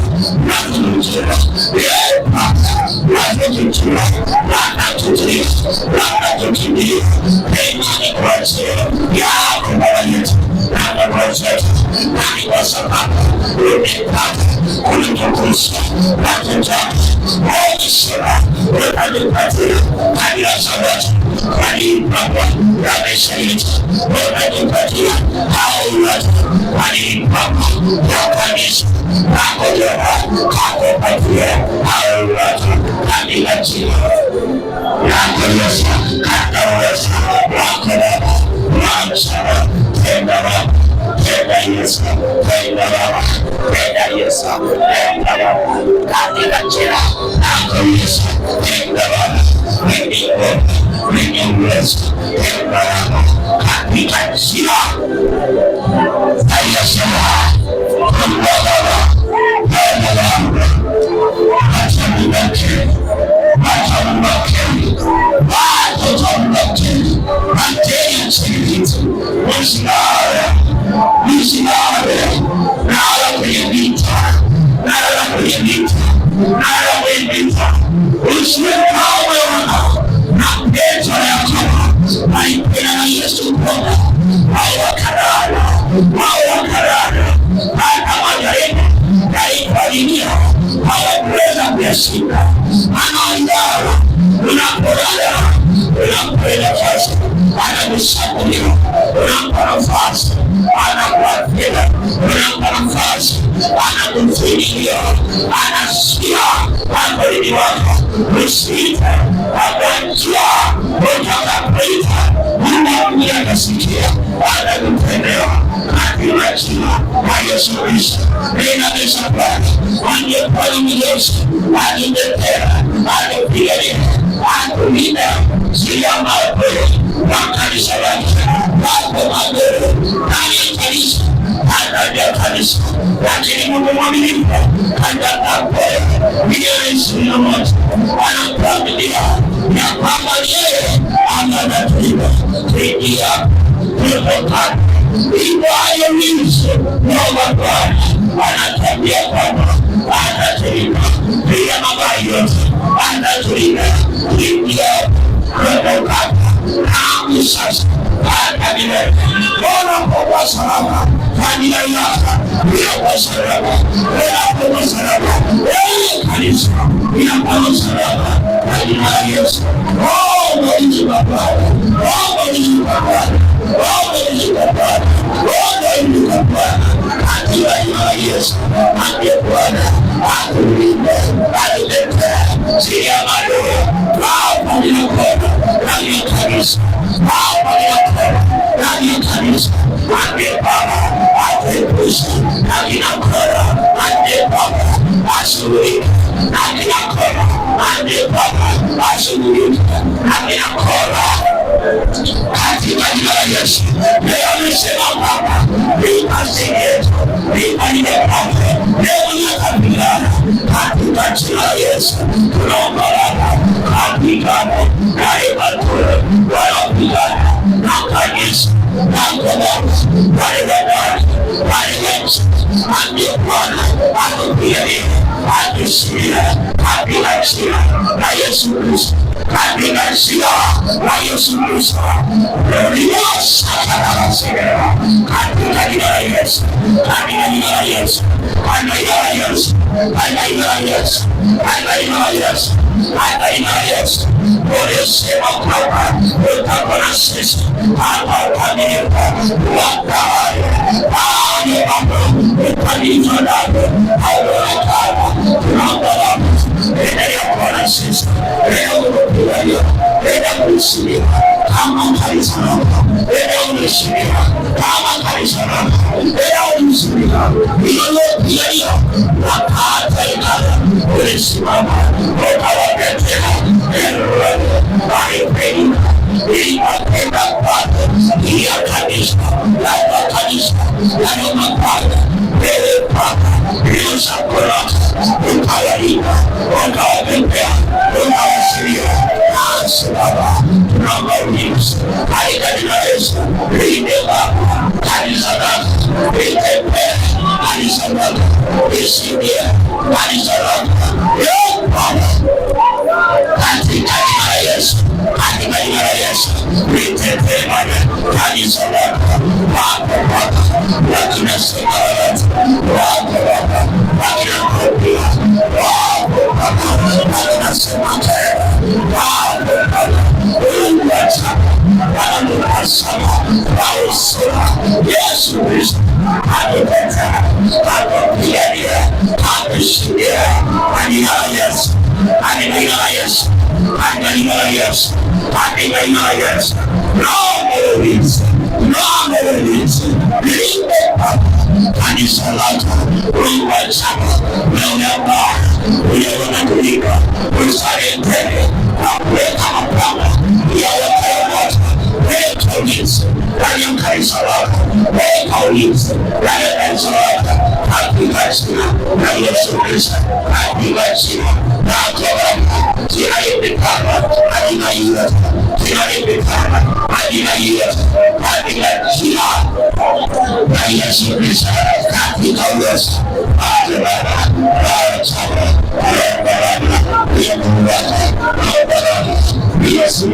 S2: na kumjira ya mwaka na kumjira na kumjira na kumjira na kwa jina ya kumbara yetu na kwa jina na kwa sababu umepata kulitukusa na kutaka wakisema wakajipatia hali ya sabati hali mpaka ya maisha yetu wakajipatia hao watu hali mpaka ya kanisa na kujera kakupatia hao watu hali ya jina ya kanisa kakaweza wakalaba waachara tenda wako tenda Yesu tenda wako tenda Yesu tenda wako katika jina la Yesu tenda wako mwenye uwezo tenda wako katika jina la Yesu. lakini Mungu mwaminifu milioni 21 anakuaminia ya kwamba yeye anatulinda kuingia kutoka hivyo hayumizi Mungu Bwana anatambia kwamba anatulinda pia mabaya yote anatulinda kuingia kutoka na sasa hata milele. Bwana kwa salama kanisa yako kwa salama kwa salama kanisa kwa salama kanisa Yesu. Oh Mungu Baba, oh Mungu Baba, oh Mungu Baba, oh Mungu Baba, kanisa Yesu ndiye Bwana akulinde alileta sia madoa kwa ndani ya kanisa ndani ya kanisa ndiye Baba atuepushe ndani ya kora ndiye Baba asuluhishe ndani ya kora ndiye Baba asuluhishe ndani ya kora katika jina la Yesu. Leo amesema Baba kazi yetu ni Baba leo nakabiliana katika jina la Yesu. Tunaomba Baba kapigane na ibatule wanapigana na kanisa na ngomongzi walibadani waliwenzi ndiye Bwana atupianie atusilia katika jina la Yesu Kristo katika jina la Yesu Kristo katika jina la Yesu katika jina la Yesu katika jina la Yesu katika jina la Yesu katika jina la Yesu katika jina la Yesu ulisema kwamba utakuwa na sisi hapa kamilifu wakawale pale ambapo utalivyo navyo hauonekana tunaomba endelea kuwa na sisi leo unapigalia endelea kuheshimiwa kama kanisa lako endelea kuheshimiwa kama kanisa lako endelea kuheshimiwa iliyopigalia wakati inala ulisimama ukawatetea walipenda ilipenda kwake iya kanisa labda kanisa yanayomapanda mbele kwaka iliyosakolaka ukawalinda ukawatetea ukawasilia nasi Baba tunaomba ulinzi katika jina la Yesu. Linde Baba kanisa lako litembee kanisa lako lisingie kanisa lako Baba katika jina la Yesu katika jina la Yesu litembee kanisa lako Baba wakina sekarati Baba wakina kopia Baba wakina semakera Baba uliwacha wananukasama wausura Yesu Kristo ameteta amepiania ameshindia kanisa la Yesu katika jina la Yesu katika jina la Yesu katika jina la Yesu naomba ulinzi linde kanisa lako uliwachama na unabaa ulionakulika usare mbele na kuweka mapama ya wakayamoto weka ulinzi ndani ya kanisa lako weka ulinzi ndani ya kanisa lako katika jina la Yesu Kristo katika jina la Baba jina lipikana katika jina jina lipikana katika jina katika jina la Yesu Kristo katika Yesu Baba Yesu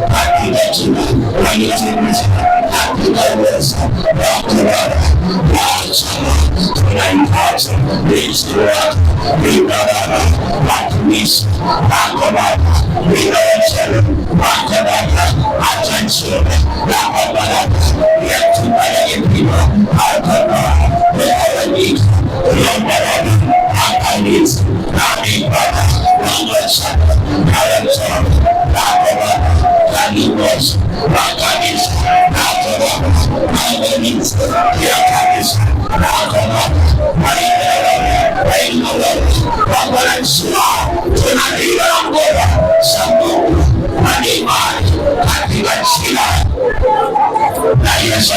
S2: katika jina la Yesu Kristo katika Yesu tunaipata Yesu Baba watumishi wako Baba inayochele wako Baba atanchele wako Baba yatubaya yepima wako Baba wawanyika wako Baba akanizi nami Baba wangwachaka kalamchana wako Baba kanimoshi wakanizi wako Baba wangwanizi ya kanisa wako Baba tunaliwa na ngoba za Mungu na imani katika jina la Yesu.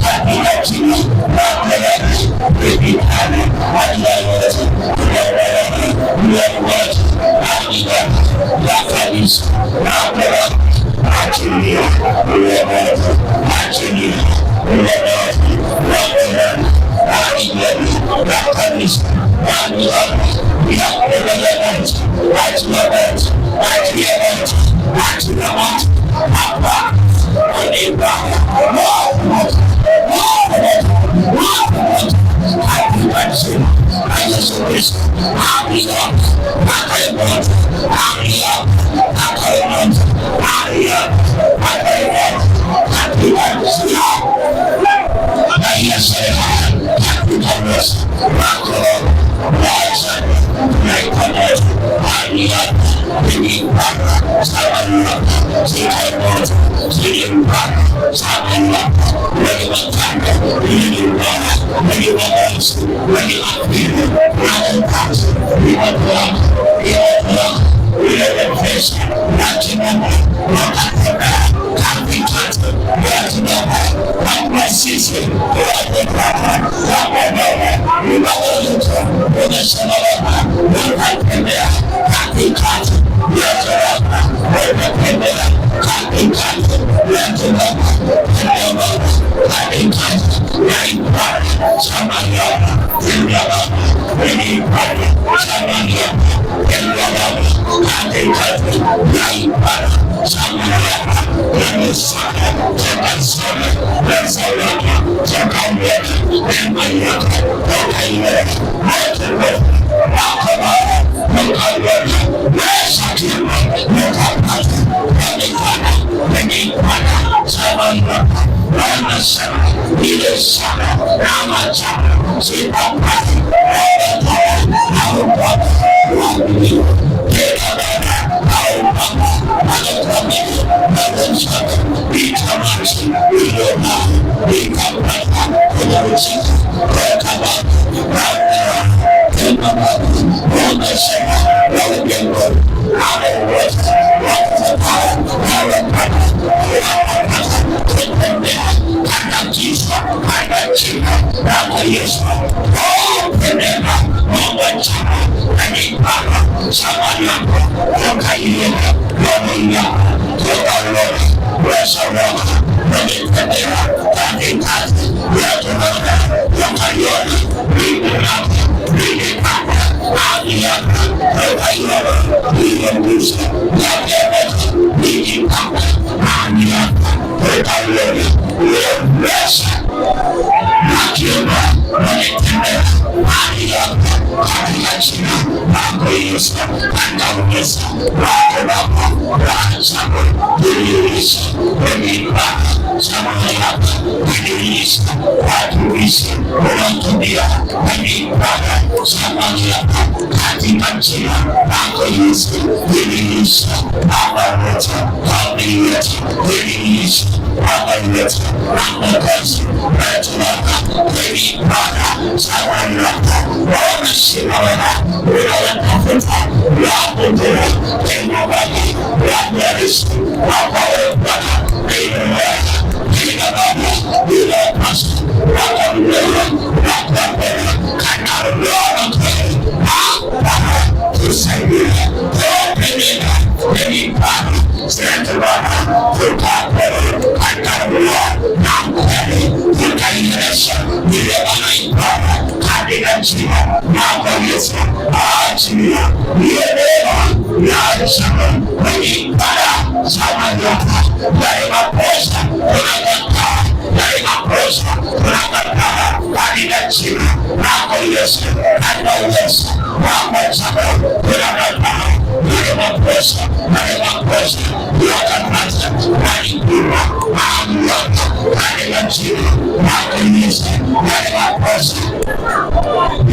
S2: katika jina la Yesu. Vipitane haja yote ya kanisa na Bwana achilia ule moto, achilia ule moto wa Bwana ya kanisa na Bwana ya kuendeleza achilia moto, achilia moto, achilia moto hapa unipa moto Yesu Kristo amina akaimoto amina akaimoto amina akaimoto katika jina la Yesu katika Yesu wako wacha na ikomoto amina Nilimpaka sabanaka sikaimoto nilimpaka sabanaka nilimpaka nilimpaka niliwamonsi nilipapili nilimpaka nilimpaka nilipesa nakinama wakatoka kapitatu nakinama kakwasisi wakotaka wakonoa nimaozuka unesanalama wakatembea katikati yatoraka wakatembea katikati yatoraka yatoraka katikati yaipata samanyama yatoraka yaipata samanyama yatoraka katikati yaipata samanyama yamesaka yakasana yasalaka yakamweka yamayaka yakaimeka yatoraka yakamara yakamweka yasakima yakapata yamekana yamekana samanyama wanasema ile sana na machana sipapati wakatara au papa wabili kekabana au papa wakakamili wakachaka itamati ilona ikapata kunaruchika wakabana wakabana kekabana wanasema wajengo awawata wakatara awapata wakapata kutembea anakiswa anachika na Yesu pendeka mwachana anipaka samanyama wakaienda wamanyama wakalona wasawaka wakitembea katikati yatonaka wakaiona limunaka lilikaka adiyaka wakaiona liyagusa yakemeka likipaka adiyaka wakaiona liyambesa nakiona wakitembea adiyaka katika jina lako Yesu ataweza wakolapa wachago kuliulisha wemipaka samayaka kuliulisha watulisha unatumia wemipaka samayaka katika jina lako Yesu kuliulisha abarota wabiyeta kuliulisha abarota abarota wetunaka wemipaka samayaka wanashimawana unawatafuta wakutuma tengobaki wakuarishi wakawepaka ileweka ilababa ilopasa wakamlewa wakwapela kanarulona kweli baba tusaidia tuopeleka emipaka zinatubana tutapela kanarulona na kweli tutairesha ile wanaipaka katika jina lako Yesu achilia yelewa yalisema wemipaka samanyaka yalimaposa unakataa yalimaposa unakataa katika jina lako Yesu ataweza wakochaka unakataa yalimaposa yalimaposa unakataa walipima amlaka katika jina lako Yesu yalimaposa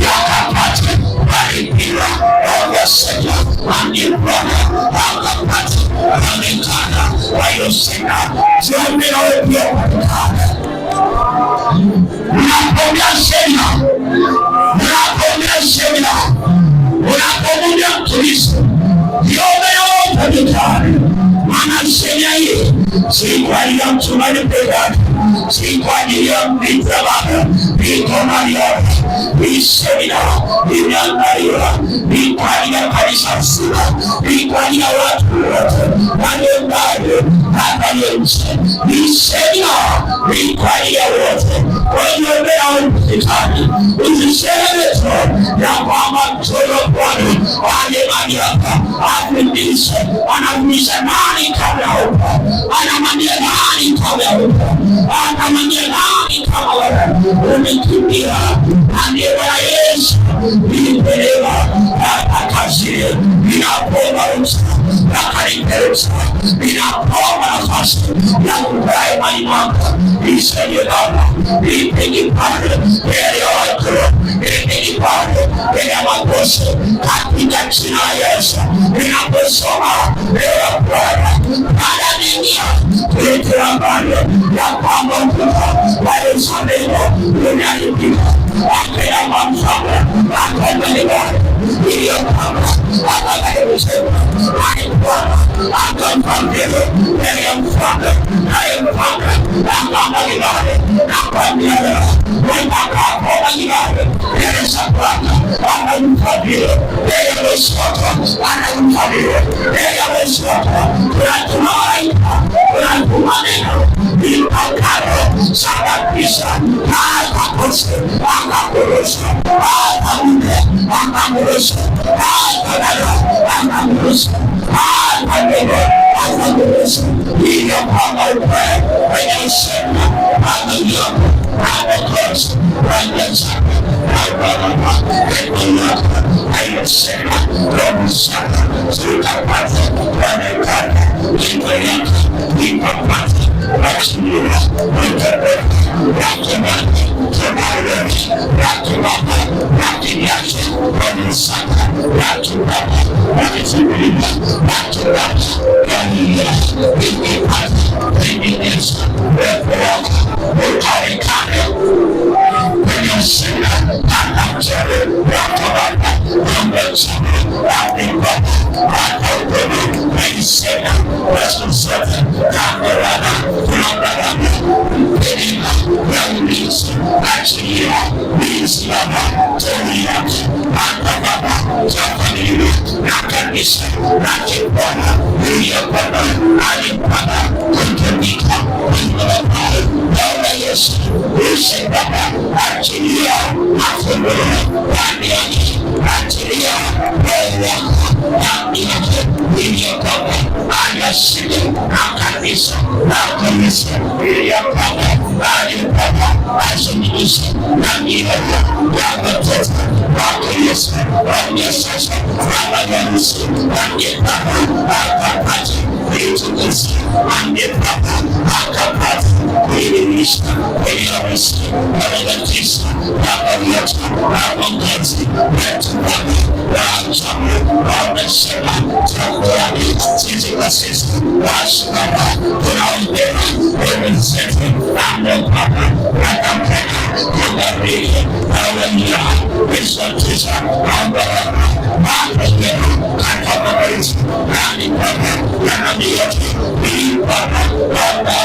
S2: yakapata walipima wakasema angepana wakapata wamekana wayosema siomela wepia watakana unapomea semina unapomea Kristo yomela watakana maana semina hii si kwa hiyo mtumani pekani si kwa ajili ya mlitabana, vikonaliona, visemina, vimeandaliwa, ni kwa ajili ya kanisa mzima, ni kwa ajili ya watu wote, waliondani, hapa nje, visemina, ni kwa ajili ya wote, waliondea mzikani, uzisemeto, ya kwamba mtoyo Bwana, wale hapa, afundishe, anafundisha nani kabla huko, anamwambia nani kabla huko, anamwambia nani kama wewe umekimbia, ndiye Bwana Yesu nilipelewa hapa kazi, ninapoomba ruhusa na karibu ninapoomba nafasi ya kukaa imani mwako, nisaidie Baba, nipige pale mbele ya watu, nipige pale mbele ya makosa, katika jina la Yesu. Ninaposoma leo Bwana, baada ningia kuletea mbali ya kwamba mkuta walisameno unyalipika akaya mamsama akambalibari iliyo kama akakaimusema alikwana akampambele ya mfanga na mfanga akambalibari akambalibari akambalibari ya sakwaka akambalibari ya meswata akambalibari ya meswata tunatumaraika tunatumaneno ilipakaro sababisha akakose akakurusha akamuke akakurusha akadala akakurusha akadele akakurusha iyo kama upe kwenye sema akayoko akakurusha kwenye sema akakurusha kwenye sema kwenye sema tutapata kwenye kata kwenye tutapata Rasulullah mencapai rakyat terbaik, rakyat biasa, manusia, rakyat sendirilah, rakyat yang dia diikat, diinginkan, berperang, berkali-kali, menyelesaikan anak jari, rakyat yang bersama, rakyat atau benar, menyelesaikan, menyelesaikan, kamerana, penampilannya, inilah yang bisa akhirnya diselama terlihat apa-apa jangan ini akan bisa rakit pada dunia pada alim pada pendidikan pengelolaan dalam Yesus bisa pada akhirnya akhirnya akhirnya bahwa yang dunia pada ada sini akan bisa dunia pada alim pada akhirnya bisa nanti ada yang betul waktu Yesus Yesus Allah Yesus nanti pada akan haji itu Yesus nanti pada akan haji Indonesia Indonesia ada Yesus akan Yesus akan haji betul dan sama orang sehat terkuat sisi basis waspada penawar bermenset anda pada akan dari awalnya besar anda makanya kata beris kami pada karena dia di pada anda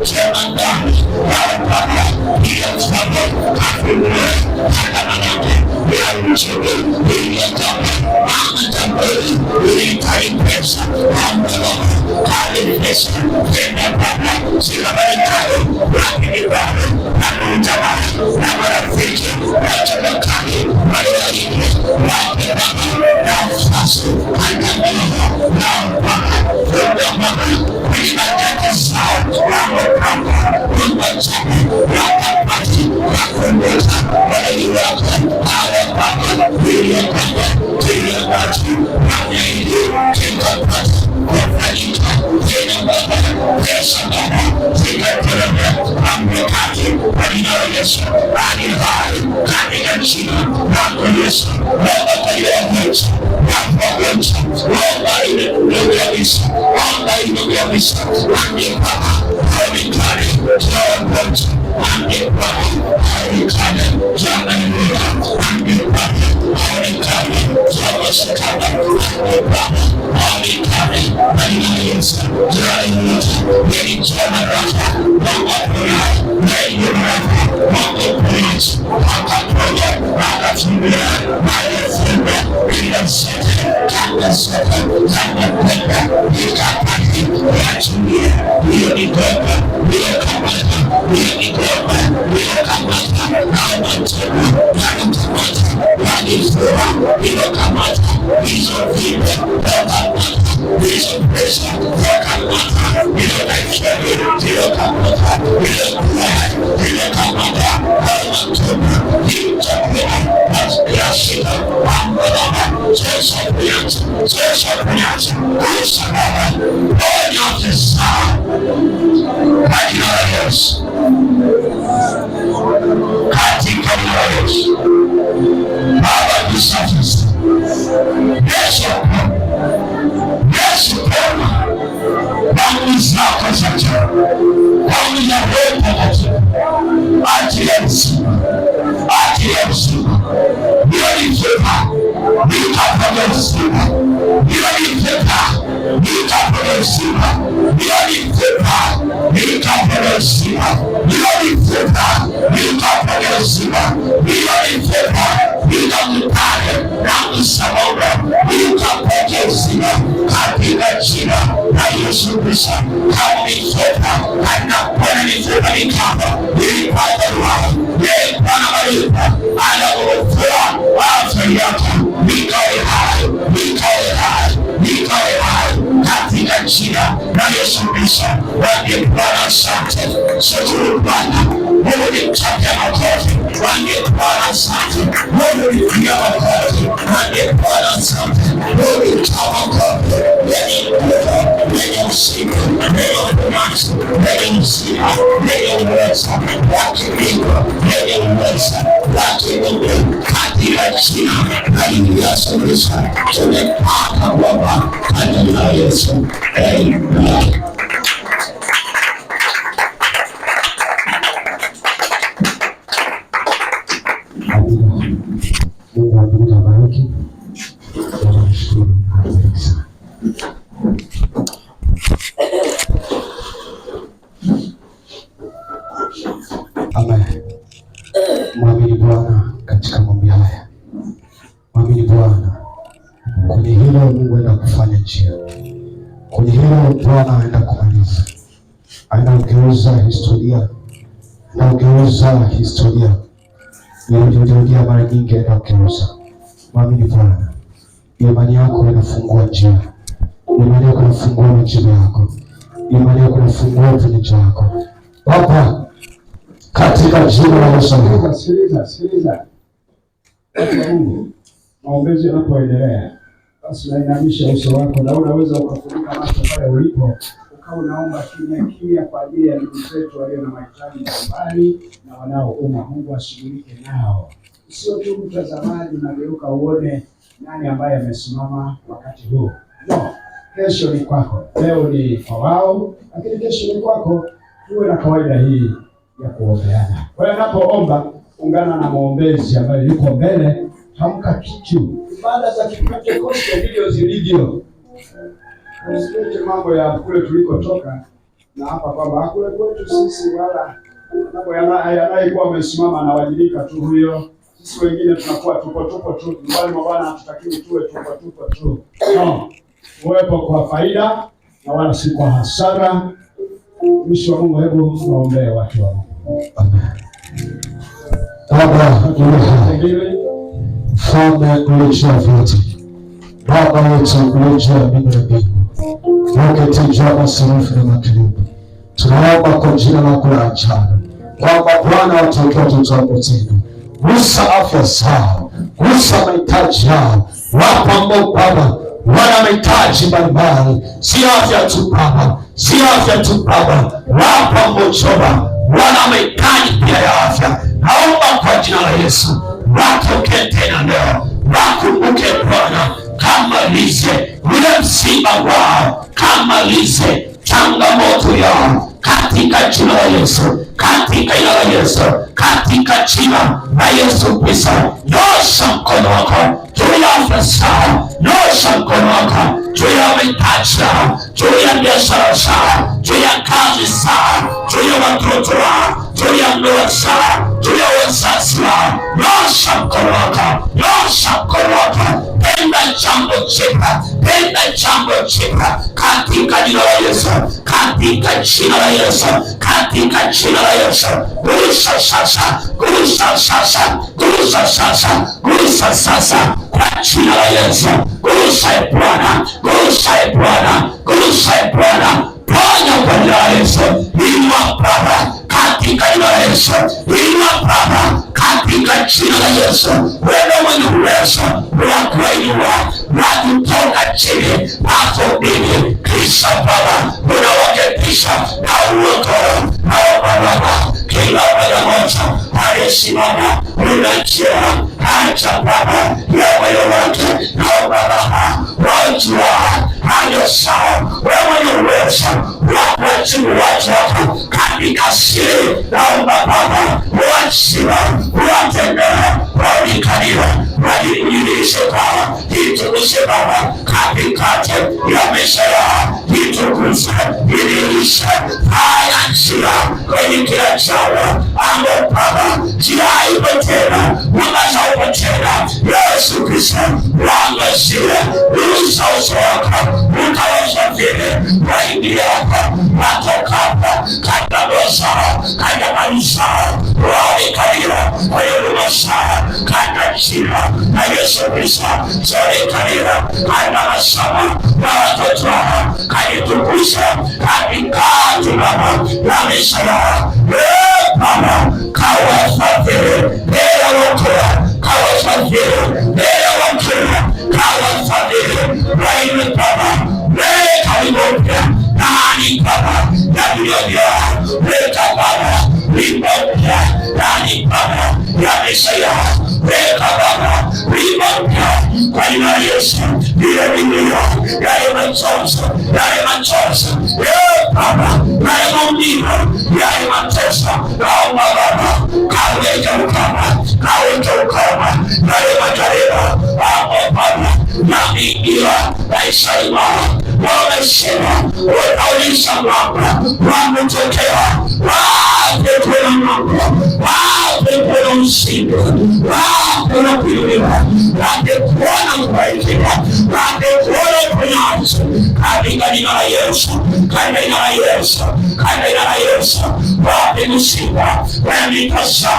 S2: jangan pada dia sabar akhirnya anak-anak yang mencoba dia beri kain pesa adalah kain pesa dengan pada silakan kau lagi di bawah namun jangan nama fikir jangan kami pada ini lagi nafas akan nampak berdampak beribadah kesal namun kamu membaca lakukan pasti lakukan dosa melibatkan awal bahan dirikan baju hanya itu tinggal pada wanita dengan bapak kesadaran tinggal pada ambil kaki pada Yesus adil hari kandungan Cina dan Yesus bapak kalian Yesus bapak Yesus bapak ini lebih bisa bapak ini lebih bisa ambil bapak hari kali jangan bangsa ambil bapak hari kali jangan lupa ambil bapak hari kali jangan sekarang ambil bapak hari kali dari Yesus dari Yesus dari jangan rasa bapak benar
S1: Mwamini Bwana katika mambo haya. Mwamini Bwana. Kwenye hilo Mungu aenda kufanya njia. Kwenye hilo Bwana aenda kumaliza. Aenda kugeuza historia. Na kugeuza historia. Nilirudia mara nyingi aenda kugeuza. Mwamini Bwana. Imani yako inafungua njia. Imani yako inafungua njia yako. Imani yako inafungua njia yako. Baba, katika jina la Yesu.
S3: Sikiliza. Maombezi yanapoendelea, basi unainamisha uso wako na unaweza ukafunika macho pale ulipo, ukawa unaomba kimya kwa ajili ya ndugu zetu walio na mahitaji mbalimbali na wanaoumwa. Mungu ashughulike nao. Sio tu mtazamaji unageuka uone nani ambaye amesimama wakati huu. No, kesho ni kwako. Leo ni kwa wao, lakini kesho ni kwako. Tuwe na kawaida hii ya kuombeana. Kwa hiyo napoomba, ungana na maombezi ambayo yuko mbele, hamka kitu. Ibada za Kipentekoste ndivyo zilivyo. Usiweke mambo ya kule tulikotoka na hapa kwamba kule kwetu sisi wala mambo yanayokuwa wamesimama na wajibika tu huyo. Sisi wengine tunakuwa tupo tu. Wale mabwana hatutakiwi tuwe tupo tu. No. Uwepo kwa faida na wala si kwa hasara. Mwisho wa Mungu, hebu waombee watu wa Mungu.
S1: Amen. Baba, Mfalme uliojua vyote, Baba yetu uliojua mbingu na mbingu, uketijua masarafu na makerubi, tunaomba kwa jina lako la ajabu kwamba Bwana watoke watoto wako tena. Gusa afya zao, gusa mahitaji yao. Wapo ambao Baba wana mahitaji mbalimbali, si afya tu Baba, wapo ambao Jehova wana mahitaji pia ya afya. Naomba kwa jina la Yesu watokee tena leo, wakumbuke Bwana, kamalize ule msiba wao, kamalize changamoto yao katika jina la Yesu, katika jina la Yesu, katika jina la Yesu Kristo. Nyosha mkono wako juu ya afya zao, nyosha mkono wako juu ya mahitaji yao, juu ya biashara zao, juu ya kazi zao, juu ya watoto wao, juu ya ndoa zao, juu ya wazazi wao. Nyosha mkono wako, nyosha mkono wako.
S2: tenda jambo jema, tenda jambo jema katika jina la Yesu, katika jina la Yesu, katika jina la Yesu. Gusa sasa, gusa sasa, gusa sasa, gusa sasa kwa jina la Yesu. Gusa Bwana, gusa Bwana, gusa Bwana. Ponya kwa jina la Yesu. Inua Baba katika jina la Yesu. Inua Baba katika jina la Yesu. Wewe mwenye uwezo wa kuinua na kutoka chini hapo mbele. Kisha Baba unawaketisha na uokoa na Baba kila mmoja aliyesimama unajia acha Baba ya moyo wake na Baba wajua hayo sawa. Wewe mwenye uwezo wa kuachilia watu wako katika siri, naomba Baba uachia uwatendea waonekaniwa wajijulishe Baba, itukuse Baba katikati ya maisha yao, itukuse iliisha haya njia kwenye kila jambo ambapo Baba njia ipo tena, mwangaza upo tena. Yesu Kristo waangazie uso wako, utaweza vile waingia hapa watoka hapa katika biashara, katika maisha waonekaniwa kwenye huduma zao katika jina la Yesu Kristo. Waonekaniwa katika masomo na watoto wao, kajitukuza katikati Baba ya maisha yao. Baba kawafadhili bila wokoa, kawafadhili bila wokoa, kawafadhili wewe Baba, wewe kawipokea nani Baba ya dunia, wewe Baba ulipokea nani Baba ya maisha yao, wewe Baba ulipokea kwa jina la Yesu. Ile milio yale machozi, yale machozi, wewe Baba yale maumivu, yale mateso, naomba Baba kaweke ukoma, kaweke ukoma yale majaribu hapo Baba naingia maisha imara. Wamesema wataulisha mwamba wametokea wape kuna mwamba, wape kuna ushindi, wape kuna kuinuliwa, wape kuona kuinuliwa, wape kuona kunyazo katika jina la Yesu, katika jina la Yesu, katika jina la Yesu. Wape kushinda kwenye mikasa,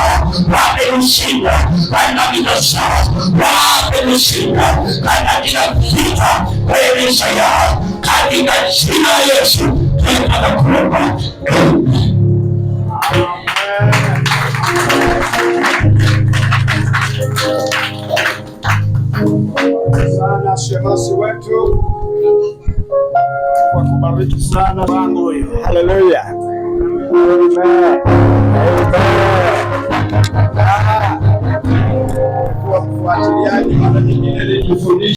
S2: wape kushinda kwenye mikasa, wape kushinda katika kila vita kwenye maisha yao katika jina la Yesu. Tunakuomba.
S3: Sana shemasi wetu kwa kubariki sana wangu huyo. Haleluya. Amen. Kwa kufuatiliaji mara nyingine nilifundisha